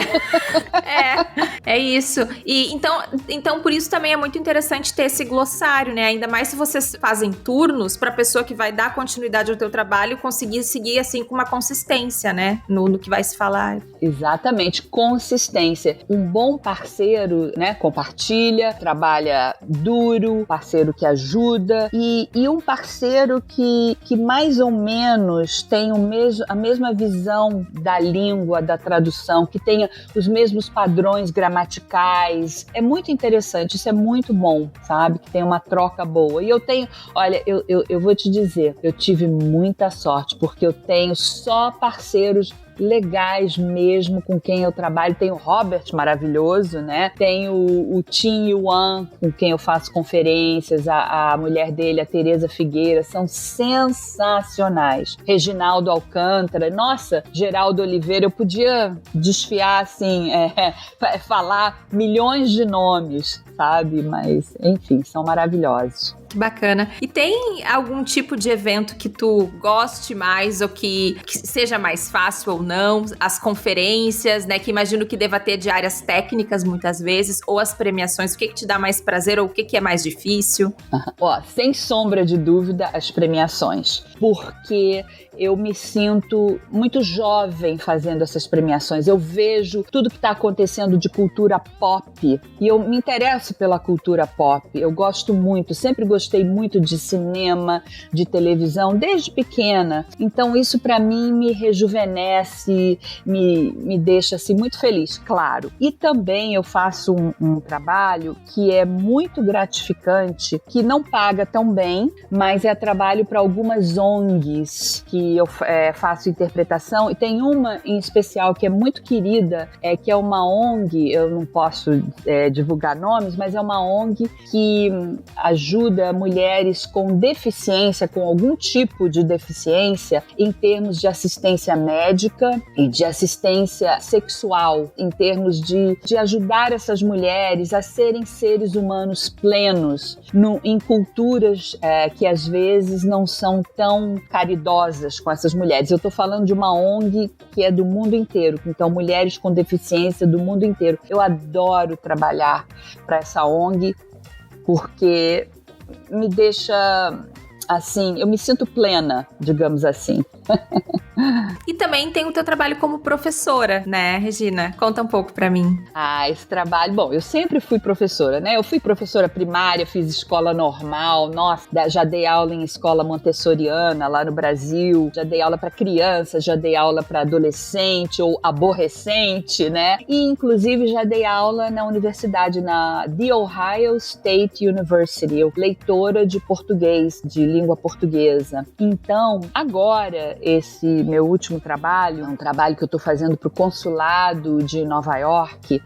É isso. E então por isso também é muito interessante ter esse glossário, né? Ainda mais se vocês fazem turnos para a pessoa que vai dar continuidade ao teu trabalho conseguir seguir assim com uma consistência, né? No que vai se falar. Exatamente, consistência. Um bom parceiro, né? Compartilha, trabalha duro, parceiro que ajuda e um parceiro que mais ou menos tem a mesma visão da língua, da tradução, que tenha os mesmos padrões gramaticais. É muito interessante, isso é muito bom, sabe? Que tem uma troca boa. E eu tenho, olha, eu vou te dizer, eu tive muita sorte, porque eu tenho só parceiros legais mesmo com quem eu trabalho. Tem o Robert, maravilhoso, né? Tem o Tim Yuan, com quem eu faço conferências, a mulher dele, a Tereza Figueira, são sensacionais. Reginaldo Alcântara, nossa, Geraldo Oliveira, eu podia desfiar assim, falar milhões de nomes, sabe? Mas, enfim, são maravilhosos. Que bacana. E tem algum tipo de evento que tu goste mais ou que seja mais fácil ou não? As conferências, né? Que imagino que deva ter de áreas técnicas muitas vezes, ou as premiações. O que te dá mais prazer ou o que é mais difícil? Ó, sem sombra de dúvida, as premiações. Porque eu me sinto muito jovem fazendo essas premiações. Eu vejo tudo que está acontecendo de cultura pop e eu me interesso pela cultura pop. Eu gosto muito, sempre gostei muito de cinema, de televisão, desde pequena. Então isso para mim me rejuvenesce, me deixa assim muito feliz, claro. E também eu faço um trabalho que é muito gratificante, que não paga tão bem, mas é trabalho para algumas ONGs que eu faço interpretação, e tem uma em especial que é muito querida, que é uma ONG, eu não posso divulgar nomes, mas é uma ONG que ajuda mulheres com deficiência, com algum tipo de deficiência, em termos de assistência médica e de assistência sexual, em termos de ajudar essas mulheres a serem seres humanos plenos, em culturas que às vezes não são tão caridosas com essas mulheres. Eu estou falando de uma ONG que é do mundo inteiro, então mulheres com deficiência do mundo inteiro. Eu adoro trabalhar para essa ONG porque me deixa assim, eu me sinto plena, digamos assim. E também tem o teu trabalho como professora, né, Regina? Conta um pouco pra mim. Esse trabalho... Bom, eu sempre fui professora, né? Eu fui professora primária, fiz escola normal, nossa, já dei aula em escola montessoriana lá no Brasil, já dei aula pra criança, já dei aula pra adolescente ou aborrecente, né? E, inclusive, já dei aula na universidade, na The Ohio State University, eu leitora de português, de língua portuguesa. Então, agora, esse meu último trabalho, é um trabalho que eu estou fazendo para o consulado de Nova York.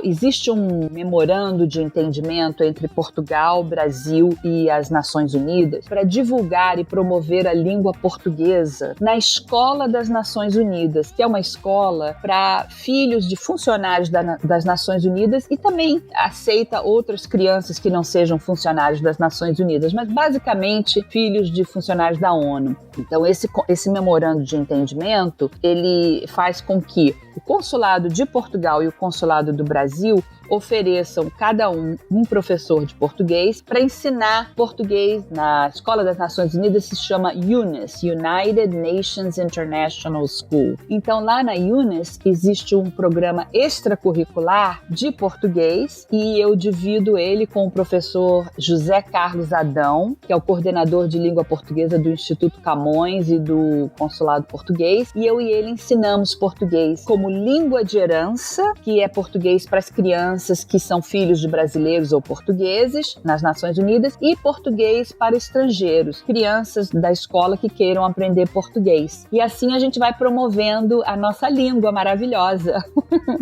Existe um memorando de entendimento entre Portugal, Brasil e as Nações Unidas para divulgar e promover a língua portuguesa na Escola das Nações Unidas, que é uma escola para filhos de funcionários das Nações Unidas e também aceita outras crianças que não sejam funcionários das Nações Unidas, mas basicamente filhos de funcionários da ONU. Então esse memorando de entendimento, ele faz com que o consulado de Portugal e o consulado do Brasil ofereçam cada um professor de português para ensinar português na Escola das Nações Unidas. Se chama UNIS, United Nations International School. Então lá na UNIS existe um programa extracurricular de português e eu divido ele com o professor José Carlos Adão, que é o coordenador de língua portuguesa do Instituto Camões e do Consulado Português, e eu e ele ensinamos português como língua de herança, que é português para as crianças que são filhos de brasileiros ou portugueses nas Nações Unidas, e português para estrangeiros, crianças da escola que queiram aprender português. E assim a gente vai promovendo a nossa língua maravilhosa.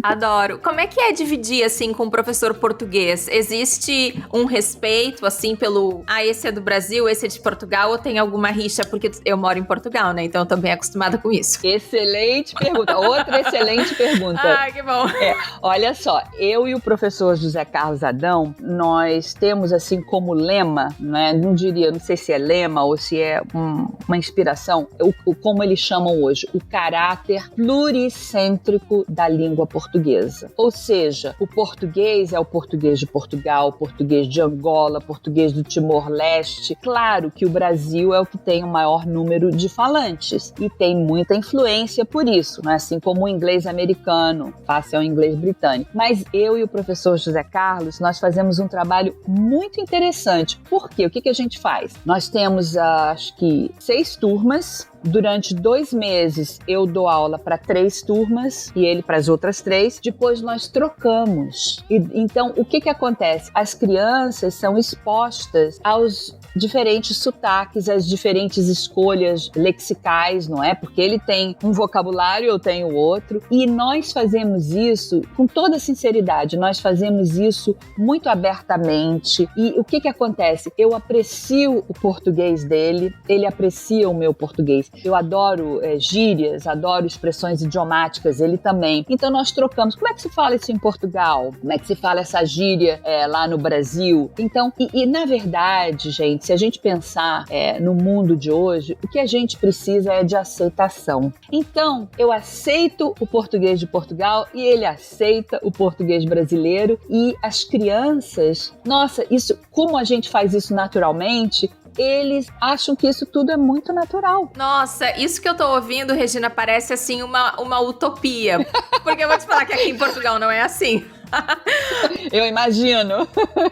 Adoro. Como é que é dividir, assim, com o professor português? Existe um respeito, assim, pelo... esse é do Brasil, esse é de Portugal, ou tem alguma rixa? Porque eu moro em Portugal, né? Então eu tô bem acostumada com isso. Excelente pergunta. Outra excelente pergunta. Que bom. Olha só, eu e o professor José Carlos Adão, nós temos assim como lema, né, não sei se é lema ou se é uma inspiração, como eles chamam hoje, o caráter pluricêntrico da língua portuguesa. Ou seja, o português é o português de Portugal, o português de Angola, o português do Timor-Leste. Claro que o Brasil é o que tem o maior número de falantes e tem muita influência por isso, né? Assim como o inglês americano, face ao inglês britânico. Mas eu e o professor José Carlos, nós fazemos um trabalho muito interessante. Por quê? O que a gente faz? Nós temos, acho que, 6 turmas. Durante 2 meses eu dou aula para 3 turmas e ele para as outras 3. Depois nós trocamos. Então, o que acontece? As crianças são expostas aos diferentes sotaques, às diferentes escolhas lexicais, não é? Porque ele tem um vocabulário, eu tenho outro. E nós fazemos isso com toda sinceridade. Nós fazemos isso muito abertamente. E o que acontece? Eu aprecio o português dele, ele aprecia o meu português. Eu adoro gírias, adoro expressões idiomáticas, ele também. Então nós trocamos. Como é que se fala isso em Portugal? Como é que se fala essa gíria lá no Brasil? Então, e na verdade, gente, se a gente pensar no mundo de hoje, o que a gente precisa é de aceitação. Então, eu aceito o português de Portugal e ele aceita o português brasileiro, e as crianças, nossa, isso, como a gente faz isso naturalmente, eles acham que isso tudo é muito natural. Nossa, isso que eu tô ouvindo, Regina, parece assim uma utopia. Porque eu vou te falar que aqui em Portugal não é assim. Eu imagino.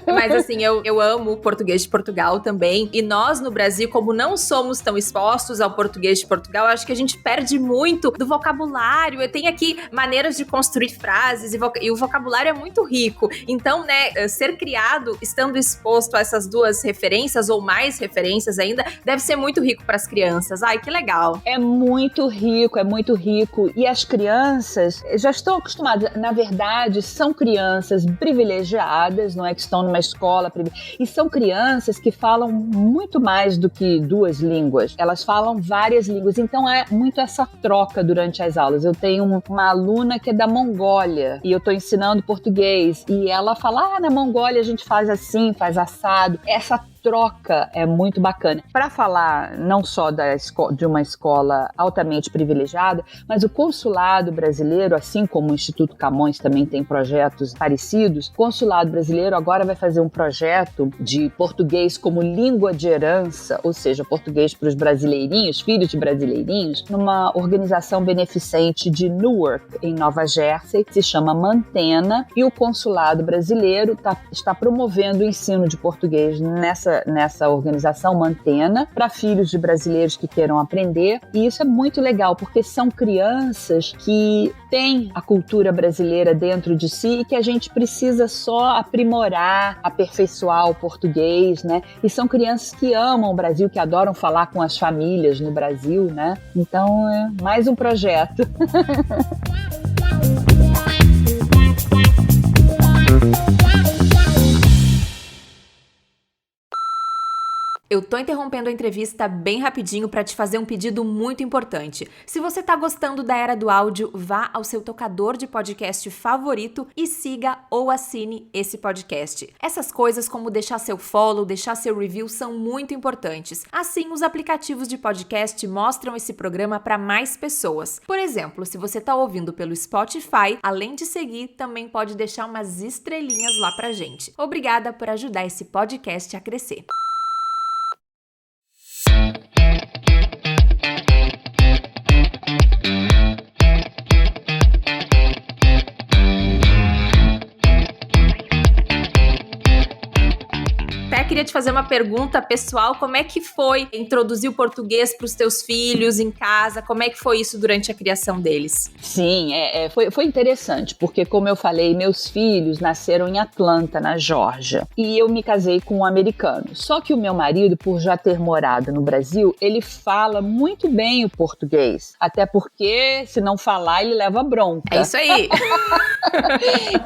Mas assim, eu amo o português de Portugal também. E nós no Brasil, como não somos tão expostos ao português de Portugal, eu acho que a gente perde muito do vocabulário. Tem aqui maneiras de construir frases e o vocabulário é muito rico. Então, né, ser criado estando exposto a essas 2 referências ou mais referências ainda, deve ser muito rico para as crianças. Ai, que legal. É muito rico, é muito rico. E as crianças já estão acostumadas, na verdade, são crianças privilegiadas, não é, que estão numa escola e são crianças que falam muito mais do que 2 línguas, elas falam várias línguas, então é muito essa troca durante as aulas. Eu tenho uma aluna que é da Mongólia e eu estou ensinando português e ela fala, na Mongólia a gente faz assim, faz assado. Essa troca é muito bacana. Para falar não só de uma escola altamente privilegiada, mas o consulado brasileiro, assim como o Instituto Camões também tem projetos parecidos, o consulado brasileiro agora vai fazer um projeto de português como língua de herança, ou seja, português para os brasileirinhos, filhos de brasileirinhos, numa organização beneficente de Newark, em Nova Jersey, que se chama Mantena, e o consulado brasileiro está promovendo o ensino de português nessa nessa organização, Mantena, para filhos de brasileiros que queiram aprender. E isso é muito legal, porque são crianças que têm a cultura brasileira dentro de si e que a gente precisa só aprimorar, aperfeiçoar o português, né? E são crianças que amam o Brasil, que adoram falar com as famílias no Brasil, né? Então, é mais um projeto. Eu tô interrompendo a entrevista bem rapidinho para te fazer um pedido muito importante. Se você tá gostando da Era do Áudio, vá ao seu tocador de podcast favorito e siga ou assine esse podcast. Essas coisas como deixar seu follow, deixar seu review são muito importantes. Assim, os aplicativos de podcast mostram esse programa para mais pessoas. Por exemplo, se você tá ouvindo pelo Spotify, além de seguir, também pode deixar umas estrelinhas lá pra gente. Obrigada por ajudar esse podcast a crescer. Queria te fazer uma pergunta pessoal, como é que foi introduzir o português para os teus filhos em casa, como é que foi isso durante a criação deles? Sim, foi interessante, porque como eu falei, meus filhos nasceram em Atlanta, na Geórgia, e eu me casei com um americano, só que o meu marido, por já ter morado no Brasil, ele fala muito bem o português, até porque se não falar ele leva bronca. É isso aí!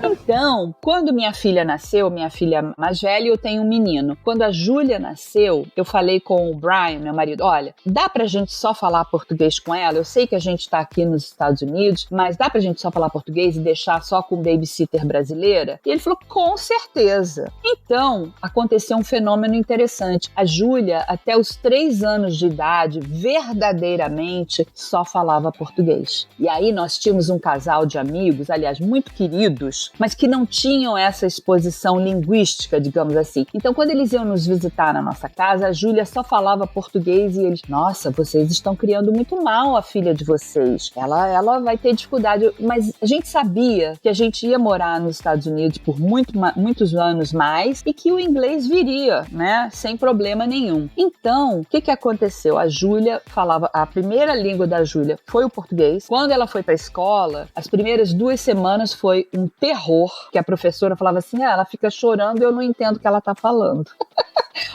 Então, quando minha filha nasceu, minha filha mais velha, eu tenho um menino. Quando a Júlia nasceu, eu falei com o Brian, meu marido, olha, dá pra gente só falar português com ela? Eu sei que a gente tá aqui nos Estados Unidos, mas dá pra gente só falar português e deixar só com babysitter brasileira? E ele falou, com certeza. Então, aconteceu um fenômeno interessante. A Júlia, até os 3 anos de idade, verdadeiramente só falava português. E aí nós tínhamos um casal de amigos, aliás, muito queridos, mas que não tinham essa exposição linguística, digamos assim. Então, quando eles iam nos visitar na nossa casa, a Júlia só falava português e eles, nossa, vocês estão criando muito mal a filha de vocês. Ela vai ter dificuldade. Mas a gente sabia que a gente ia morar nos Estados Unidos por muitos anos mais e que o inglês viria, né? Sem problema nenhum. Então, o que aconteceu? A Júlia falava, a primeira língua da Júlia foi o português. Quando ela foi para a escola, as primeiras 2 semanas foi um terror, que a professora falava assim, ela fica chorando e eu não entendo o que ela tá falando.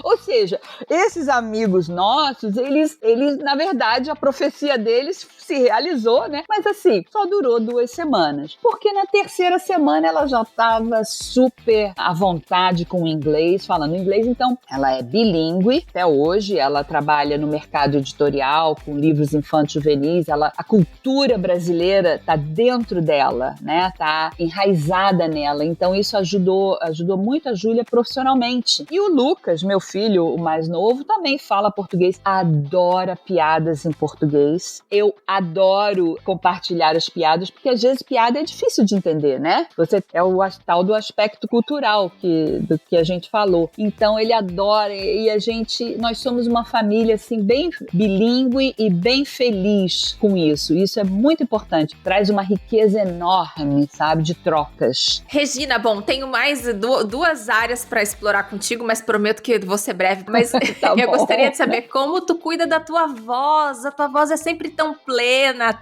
Ou seja, esses amigos nossos, eles, na verdade, a profecia deles se realizou, né? Mas assim, só durou 2 semanas. Porque na 3ª semana ela já estava super à vontade com o inglês, falando inglês. Então, ela é bilíngue até hoje. Ela trabalha no mercado editorial com livros infantis juvenis. A cultura brasileira tá dentro dela, né? Tá enraizada nela. Então, isso ajudou muito a Júlia profissionalmente. E o Lucas, meu filho, o mais novo, também fala português, adora piadas em português. Eu adoro compartilhar as piadas, porque às vezes piada é difícil de entender, né? É o tal do aspecto cultural do que a gente falou. Então ele adora e nós somos uma família assim bem bilíngue e bem feliz com isso. Isso é muito importante. Traz uma riqueza enorme, sabe, de trocas. Regina, bom, tenho mais 2 áreas para explorar contigo, mas prometo que vou ser breve. Mas tá eu bom. gostaria de saber como tu cuida da tua voz. A tua voz é sempre tão plena,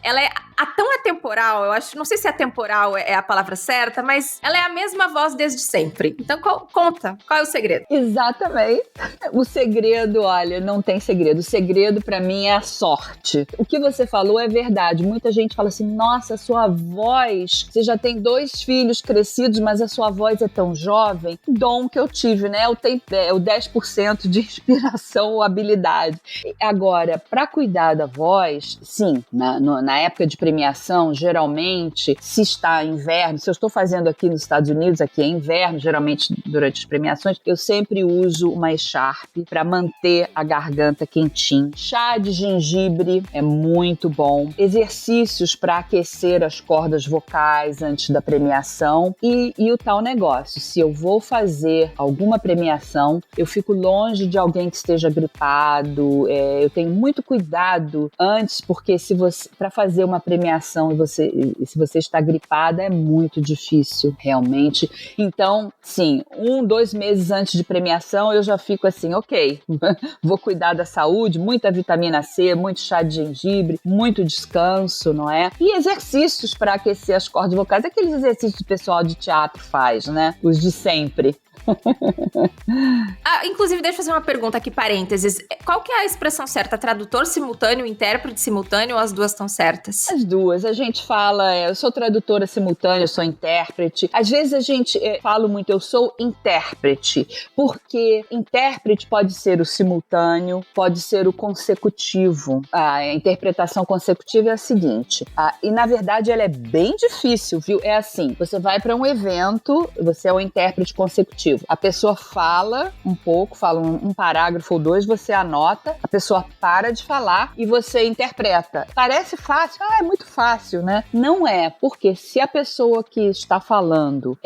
ela é tão atemporal. Eu acho, não sei se atemporal é a palavra certa, mas ela é a mesma voz desde sempre. Então conta, qual é o segredo? Exatamente. O segredo, olha, não tem segredo. O segredo pra mim é a sorte. O que você falou é verdade. Muita gente fala assim, nossa, sua voz, você já tem 2 filhos crescidos, mas a sua voz é tão jovem. Dom que eu tive, né? Eu tenho o 10% de inspiração ou habilidade. Agora, pra cuidar da voz, sim, na época de premiação, geralmente, se está inverno, se eu estou fazendo aqui nos Estados Unidos, aqui é inverno, geralmente durante as premiações, eu sempre uso uma echarpe para manter a garganta quentinha. Chá de gengibre é muito bom. Exercícios para aquecer as cordas vocais antes da premiação e o tal negócio. Se eu vou fazer alguma premiação, premiação. Eu fico longe de alguém que esteja gripado. Eu tenho muito cuidado antes, porque para fazer uma premiação e se você está gripada, é muito difícil, realmente. Então, sim, 2 meses antes de premiação, eu já fico assim, ok, vou cuidar da saúde, muita vitamina C, muito chá de gengibre, muito descanso, não é? E exercícios para aquecer as cordas vocais, aqueles exercícios que o pessoal de teatro faz, né? Os de sempre. Inclusive, deixa eu fazer uma pergunta aqui, parênteses. Qual que é a expressão certa? Tradutor simultâneo, intérprete simultâneo, ou as duas estão certas? As duas. A gente fala, eu sou tradutora simultânea, eu sou intérprete. Às vezes a gente fala muito, eu sou intérprete, porque intérprete pode ser o simultâneo, pode ser o consecutivo. A interpretação consecutiva é a seguinte, e na verdade ela é bem difícil, viu? É assim, você vai para um evento, você é o intérprete consecutivo. A pessoa fala um pouco, fala um parágrafo ou 2, você anota, a pessoa para de falar e você interpreta. Parece fácil? É muito fácil, né? Não é, porque se a pessoa que está falando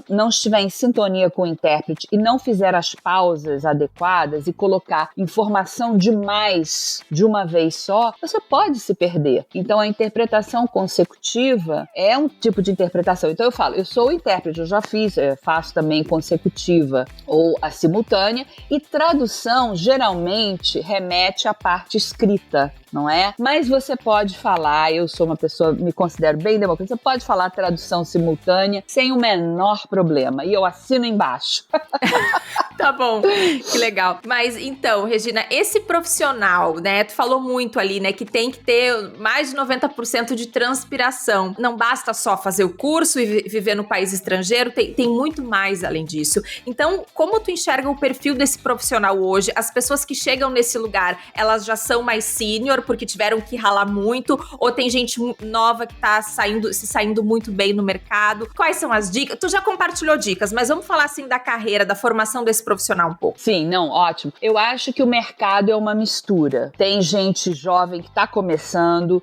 não estiver em sintonia com o intérprete e não fizer as pausas adequadas e colocar informação demais de uma vez só, você pode se perder. Então a interpretação consecutiva é um tipo de interpretação. Então eu falo, eu sou o intérprete, eu já faço também consecutiva ou a simultânea, e tradução geralmente remete à parte escrita, não é? Mas você pode falar, eu sou uma pessoa, me considero bem democrática, você pode falar tradução simultânea sem o menor problema, e eu assino embaixo. Tá bom, que legal. Mas então, Regina, esse profissional, né, tu falou muito ali, né, que tem que ter mais de 90% de transpiração. Não basta só fazer o curso e viver no país estrangeiro, tem muito mais além disso. Então, como tu enxerga o perfil desse profissional hoje? As pessoas que chegam nesse lugar, elas já são mais sênior porque tiveram que ralar muito, ou tem gente nova que tá se saindo muito bem no mercado? Quais são as dicas? Tu já compartilhou dicas, mas vamos falar assim da carreira, da formação desse profissional um pouco. Sim, não, ótimo. Eu acho que o mercado é uma mistura. Tem gente jovem que está começando.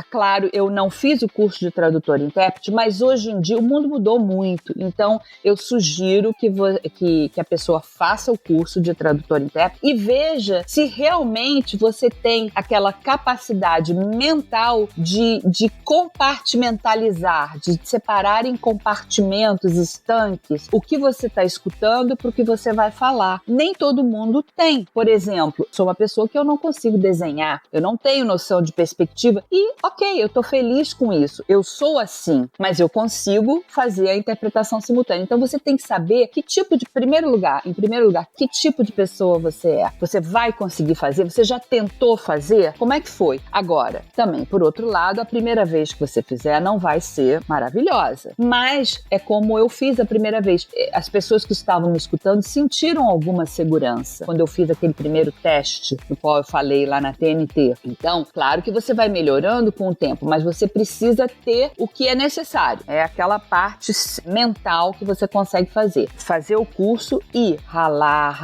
Claro, eu não fiz o curso de tradutor e intérprete, mas hoje em dia o mundo mudou muito. Então, eu sugiro que a pessoa faça o curso de tradutor e intérprete e veja se realmente você tem aquela capacidade mental de compartimentalizar, de separar em compartimentos estanques o que você está escutando para o que você vai falar. Nem todo mundo tem. Por exemplo, sou uma pessoa que eu não consigo desenhar, eu não tenho noção de perspectiva e, ok, eu tô feliz com isso, eu sou assim, mas eu consigo fazer a interpretação simultânea. Então você tem que saber que tipo de, em primeiro lugar, que tipo de pessoa você é. Você vai conseguir fazer? Você já tentou fazer? Como é que foi? Agora, também, por outro lado, a primeira vez que você fizer não vai ser maravilhosa, mas é como eu fiz a primeira vez. As pessoas que estavam me escutando sentiram alguma segurança quando eu fiz aquele primeiro teste, do qual eu falei lá na TNT. Então, claro que você vai melhorando com o tempo, mas você precisa ter o que é necessário. É aquela parte mental que você consegue fazer. Fazer o curso e ralar.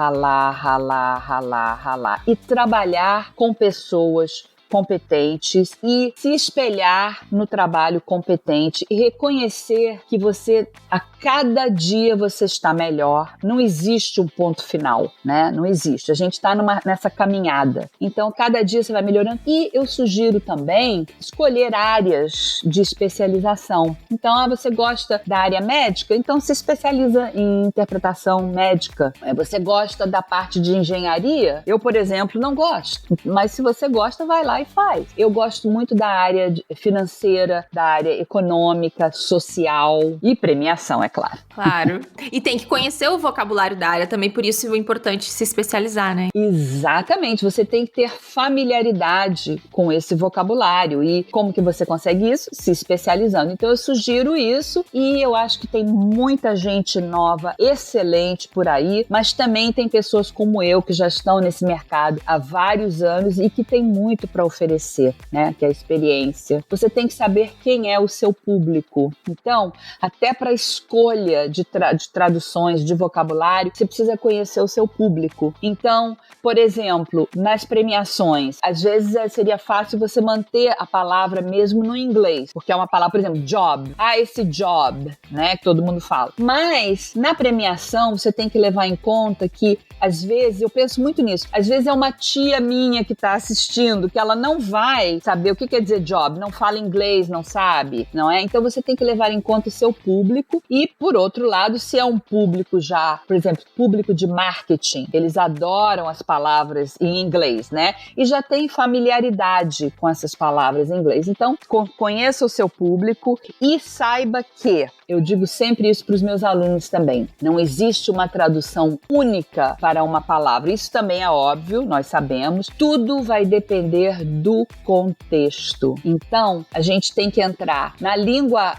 E trabalhar com pessoas competentes e se espelhar no trabalho competente e reconhecer que você, a cada dia você está melhor. Não existe um ponto final, né? Não existe. A gente está nessa caminhada. Então, cada dia você vai melhorando. E eu sugiro também escolher áreas de especialização. Então, você gosta da área médica? Então, se especializa em interpretação médica. Você gosta da parte de engenharia? Eu, por exemplo, não gosto. Mas se você gosta, vai lá e faz. Eu gosto muito da área financeira, da área econômica, social e premiação, é claro. Claro. E tem que conhecer o vocabulário da área também, por isso é importante se especializar, né? Exatamente. Você tem que ter familiaridade com esse vocabulário. E como que você consegue isso? Se especializando. Então eu sugiro isso e eu acho que tem muita gente nova, excelente por aí, mas também tem pessoas como eu que já estão nesse mercado há vários anos e que tem muito para oferecer, né? Que é a experiência. Você tem que saber quem é o seu público. Então, até para a escolha de traduções, de vocabulário, você precisa conhecer o seu público. Então, por exemplo, nas premiações, às vezes seria fácil você manter a palavra mesmo no inglês, porque é uma palavra, por exemplo, job. Esse job, né, que todo mundo fala. Mas, na premiação, você tem que levar em conta que, às vezes, eu penso muito nisso, às vezes é uma tia minha que está assistindo, que ela não vai saber o que quer dizer job, não fala inglês, não sabe, não é? Então, você tem que levar em conta o seu público e, por outro lado, se é um público já, por exemplo, público de marketing, eles adoram as palavras em inglês, né? E já tem familiaridade com essas palavras em inglês. Então, conheça o seu público e saiba que, eu digo sempre isso para os meus alunos também, não existe uma tradução única para uma palavra. Isso também é óbvio, nós sabemos. Tudo vai depender do contexto. Então, a gente tem que entrar na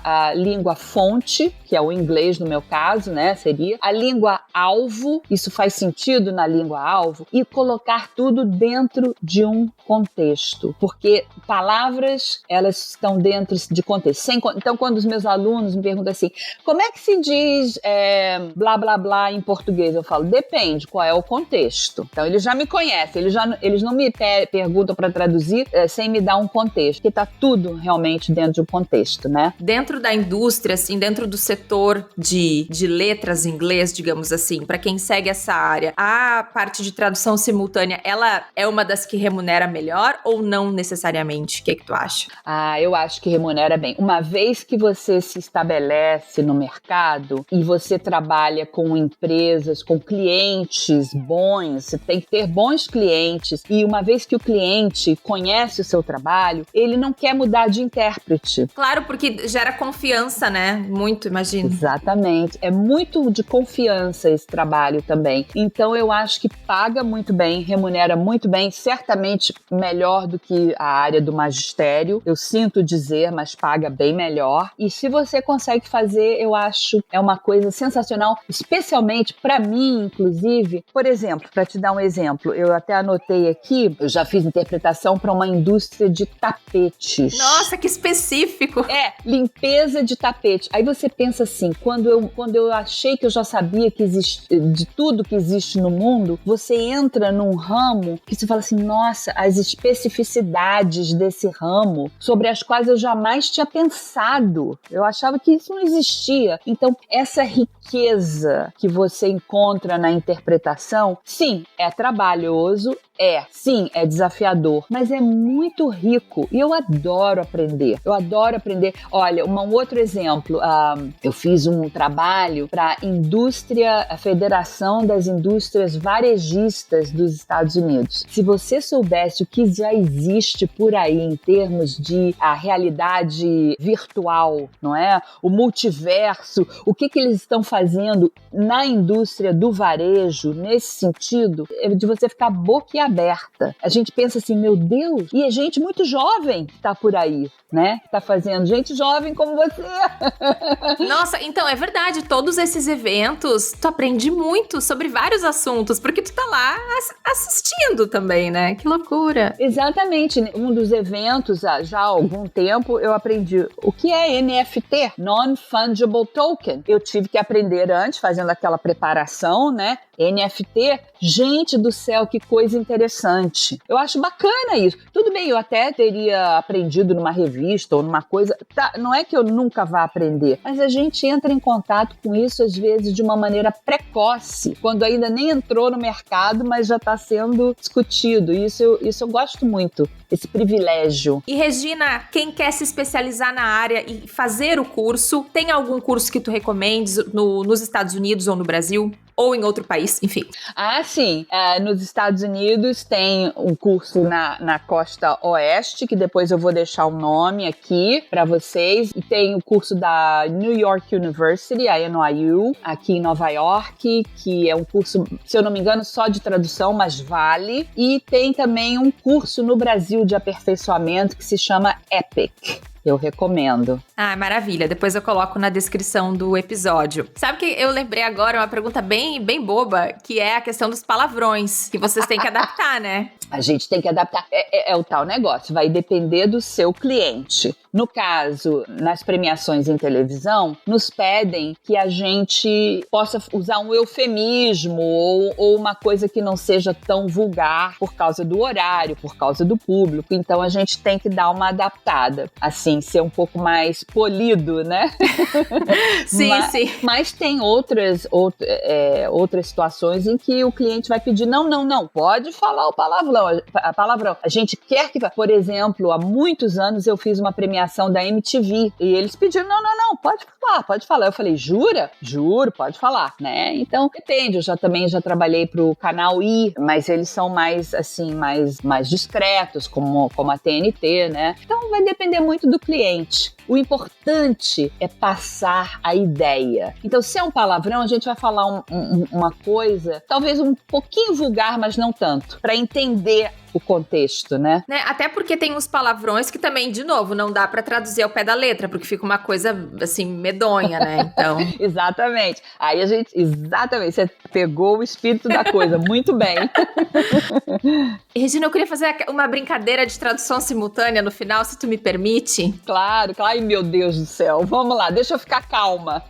a língua fonte, que é o inglês no meu caso, né? Seria a língua alvo, isso faz sentido na língua alvo, e colocar tudo dentro de um contexto, porque palavras, elas estão dentro de contexto. Então, quando os meus alunos me perguntam assim, como é que se diz blá, blá, blá em português? Eu falo, depende, qual é o contexto. Então, eles já me conhecem, eles não me perguntam para traduzir sem me dar um contexto, porque está tudo realmente dentro de um contexto, né? Dentro da indústria, assim, dentro do setor de letras em inglês, digamos assim, para quem segue essa área, a parte de tradução simultânea, ela é uma das que remunera melhor ou não necessariamente? O que tu acha? Eu acho que remunera bem. Uma vez que você se estabelece no mercado e você trabalha com empresas, com clientes bons, você tem que ter bons clientes, e uma vez que o cliente conhece o seu trabalho, ele não quer mudar de intérprete. Claro, porque gera confiança, né? Muito, imagino. Exatamente. É muito de confiança esse trabalho também. Então, eu acho que paga muito bem, remunera muito bem, certamente melhor do que a área do magistério. Eu sinto dizer, mas paga bem melhor. E se você consegue fazer, eu acho, é uma coisa sensacional, especialmente para mim, inclusive. Por exemplo, para te dar um exemplo, eu até anotei aqui, eu já fiz interpretação para uma indústria de tapetes. Nossa, que específico! Limpeza de tapete. Aí você pensa assim, quando eu achei que eu já sabia que existe, de tudo que existe no mundo, você entra num ramo que você fala assim, nossa, as especificidades desse ramo, sobre as quais eu jamais tinha pensado. Eu achava que isso não existia. Então, essa riqueza que você encontra na interpretação, sim, é trabalhoso, sim, é desafiador, mas é muito rico e eu adoro aprender. Olha, um outro exemplo, eu fiz um trabalho para a Federação das Indústrias Varejistas dos Estados Unidos. Se você soubesse o que já existe por aí em termos de a realidade virtual, não é? O multiverso, o que eles estão fazendo na indústria do varejo, nesse sentido, é de você ficar boquiaberta. A gente pensa assim, meu Deus, e é gente muito jovem que está por aí, né? Que está fazendo, gente jovem como você. Nossa, então é verdade, todos esses eventos, tu aprende muito sobre vários assuntos, porque tu tá lá assistindo também, né? Que loucura. Exatamente, um dos eventos, já há algum tempo, eu aprendi o que é NFT, Non-Fungible Token. Eu tive que aprender antes, fazendo aquela preparação, né? NFT, gente do céu, que coisa interessante. Eu acho bacana isso. Tudo bem, eu até teria aprendido numa revista ou numa coisa, não é que eu nunca vá aprender, mas a gente entra em contato com isso às vezes de uma maneira precoce, quando ainda nem entrou no mercado, mas já está sendo discutido. Isso eu gosto muito, esse privilégio. E Regina, quem quer se especializar na área e fazer o curso, tem algum curso que tu recomendes nos Estados Unidos ou no Brasil? Ou em outro país, enfim. Sim. Nos Estados Unidos tem um curso na costa oeste, que depois eu vou deixar o nome aqui para vocês. E tem o curso da New York University, a NYU, aqui em Nova York, que é um curso, se eu não me engano, só de tradução, mas vale. E tem também um curso no Brasil de aperfeiçoamento que se chama EPIC. Eu recomendo. Ah, maravilha. Depois eu coloco na descrição do episódio. Sabe que eu lembrei agora uma pergunta bem, bem boba, que é a questão dos palavrões, que vocês têm que adaptar, né? A gente tem que adaptar. É o tal negócio, vai depender do seu cliente. No caso, nas premiações em televisão, nos pedem que a gente possa usar um eufemismo ou uma coisa que não seja tão vulgar por causa do horário, por causa do público. Então a gente tem que dar uma adaptada, assim, ser um pouco mais polido, né? Sim, sim. Mas tem outras situações em que o cliente vai pedir, não, pode falar o palavrão. A gente quer que... Por exemplo, há muitos anos eu fiz uma premiação da MTV e eles pediram, não, pode falar. Eu falei, jura? Juro, pode falar, né? Então, depende, eu também já trabalhei pro Canal I, mas eles são mais, assim, mais discretos, como a TNT, né? Então, vai depender muito do cliente. O importante é passar a ideia. Então, se é um palavrão, a gente vai falar uma coisa, talvez um pouquinho vulgar, mas não tanto, para entender o contexto, né? Até porque tem uns palavrões que também, de novo, não dá pra traduzir ao pé da letra, porque fica uma coisa, assim, medonha, né? Então... Exatamente. Exatamente. Você pegou o espírito da coisa. Muito bem. Regina, eu queria fazer uma brincadeira de tradução simultânea no final, se tu me permite. Claro. Ai, meu Deus do céu. Vamos lá, deixa eu ficar calma.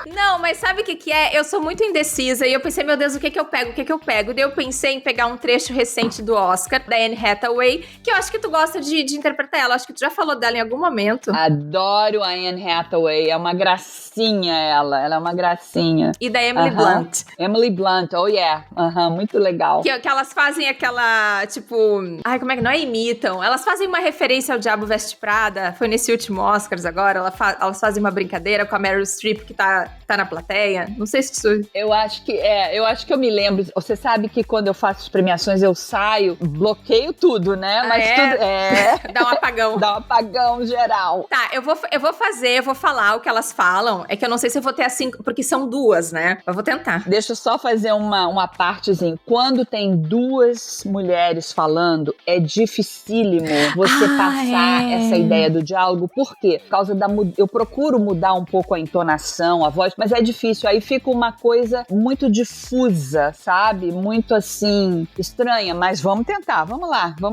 Não, mas sabe o que é? Eu sou muito indecisa e eu pensei, meu Deus, o que eu pego? Daí eu pensei em pegar um trecho recente do Oscar, da Anne Hathaway, que eu acho que tu gosta de interpretar ela. Acho que tu já falou dela em algum momento. Adoro a Anne Hathaway, é uma gracinha ela é uma gracinha. E da Emily Blunt. Emily Blunt, oh yeah. Muito legal. Que elas fazem aquela, tipo... Ai, como é que não é? Imitam. Elas fazem uma referência ao Diabo Veste Prada, foi nesse último Oscars agora, elas fazem uma brincadeira com a Meryl Streep, que tá na plateia. Não sei se isso... Eu acho que eu me lembro. Você sabe que quando eu faço as premiações, eu saio, bloqueio tudo, né? Mas tudo Dá um apagão. Dá um apagão geral. Tá, eu vou falar o que elas falam. É que eu não sei se eu vou ter assim, porque são duas, né? Eu vou tentar. Deixa eu só fazer uma partezinha. Quando tem duas mulheres falando, é dificílimo você passar essa ideia do diálogo. Por quê? Por causa eu procuro mudar um pouco a entonação, a voz, mas é difícil. Aí fica uma coisa muito difusa, sabe? Muito assim, estranha, mas vamos tentar. Vamos lá. Boa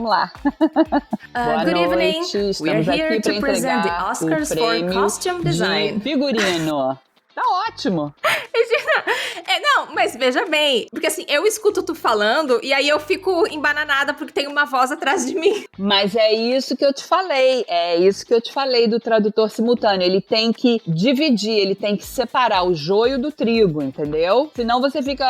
good noite. evening. We are here to present the Oscars for Costume Design. Figurino. Tá ótimo. Não, mas veja bem, porque assim, eu escuto tu falando e aí eu fico embananada porque tem uma voz atrás de mim. Mas é isso que eu te falei do tradutor simultâneo. Ele tem que dividir, ele tem que separar o joio do trigo, entendeu? Senão você fica...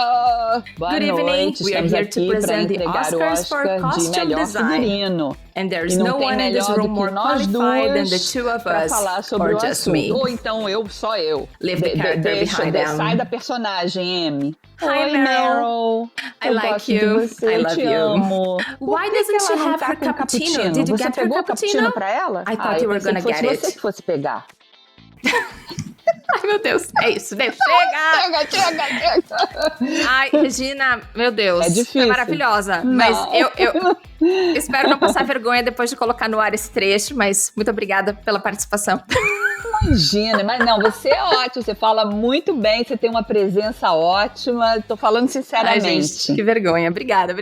Boa noite, estamos aqui para entregar o Oscar de melhor figurino. And there's no one in this room more qualified than the two of us, falar sobre or o just assunto. me. Ou então só eu. Leave the character behind them. Sai da personagem, Amy. Hi, Oi, Meryl. I like you. I love you. Amo. Why doesn't she have her cappuccino? Did you get her cappuccino pra ela? I thought you were gonna get it. Você que fosse pegar. Ai, meu Deus. É isso. Chega! Ai, Regina, meu Deus. É difícil. É maravilhosa. Não. Mas eu espero não passar vergonha depois de colocar no ar esse trecho, mas muito obrigada pela participação. Imagina, mas não, você é ótimo, você fala muito bem, você tem uma presença ótima, tô falando sinceramente. Ai, gente, que vergonha. Obrigada.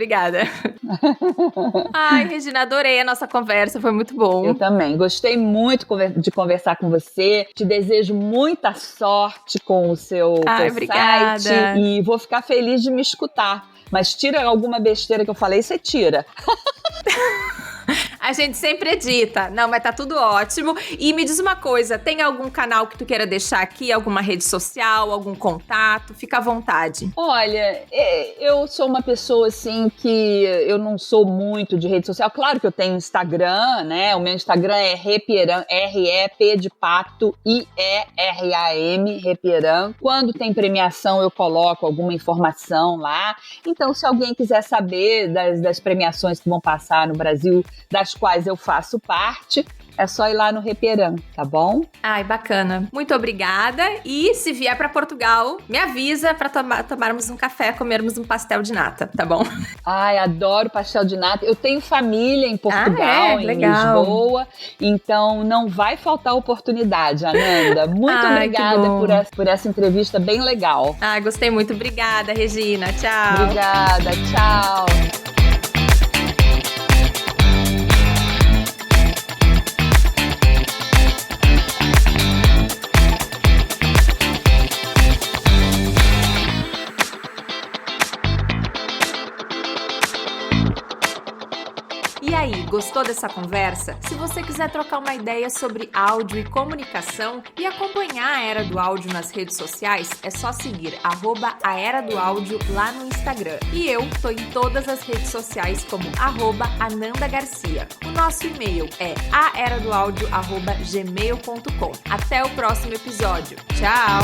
Ai, Regina, adorei a nossa conversa, foi muito bom. Eu também, gostei muito de conversar com você, te desejo muita sorte com o seu site e vou ficar feliz de me escutar. Mas tira alguma besteira que eu falei, você tira. A gente sempre edita. Não, mas tá tudo ótimo. E me diz uma coisa, tem algum canal que tu queira deixar aqui? Alguma rede social, algum contato? Fica à vontade. Olha, eu sou uma pessoa, assim, que eu não sou muito de rede social. Claro que eu tenho Instagram, né? O meu Instagram é Repieram, R-E-P de pato, I-E-R-A-M, Repieram. Quando tem premiação, eu coloco alguma informação lá. Então, se alguém quiser saber das premiações que vão passar no Brasil, das quais eu faço parte, é só ir lá no Reperan, tá bom? Ai, bacana. Muito obrigada. E se vier pra Portugal, me avisa pra tomarmos um café, comermos um pastel de nata, tá bom? Ai, adoro pastel de nata. Eu tenho família em Portugal, em legal. Lisboa, então não vai faltar oportunidade, Ananda. Muito obrigada por essa entrevista bem legal. Ah, gostei muito. Obrigada, Regina. Tchau. Obrigada, tchau. E aí, gostou dessa conversa? Se você quiser trocar uma ideia sobre áudio e comunicação e acompanhar a Era do Áudio nas redes sociais, é só seguir @a Era do Áudio lá no Instagram. E eu tô em todas as redes sociais como @Ananda Garcia. O nosso e-mail é aeradoaudio@gmail.com. Até o próximo episódio. Tchau!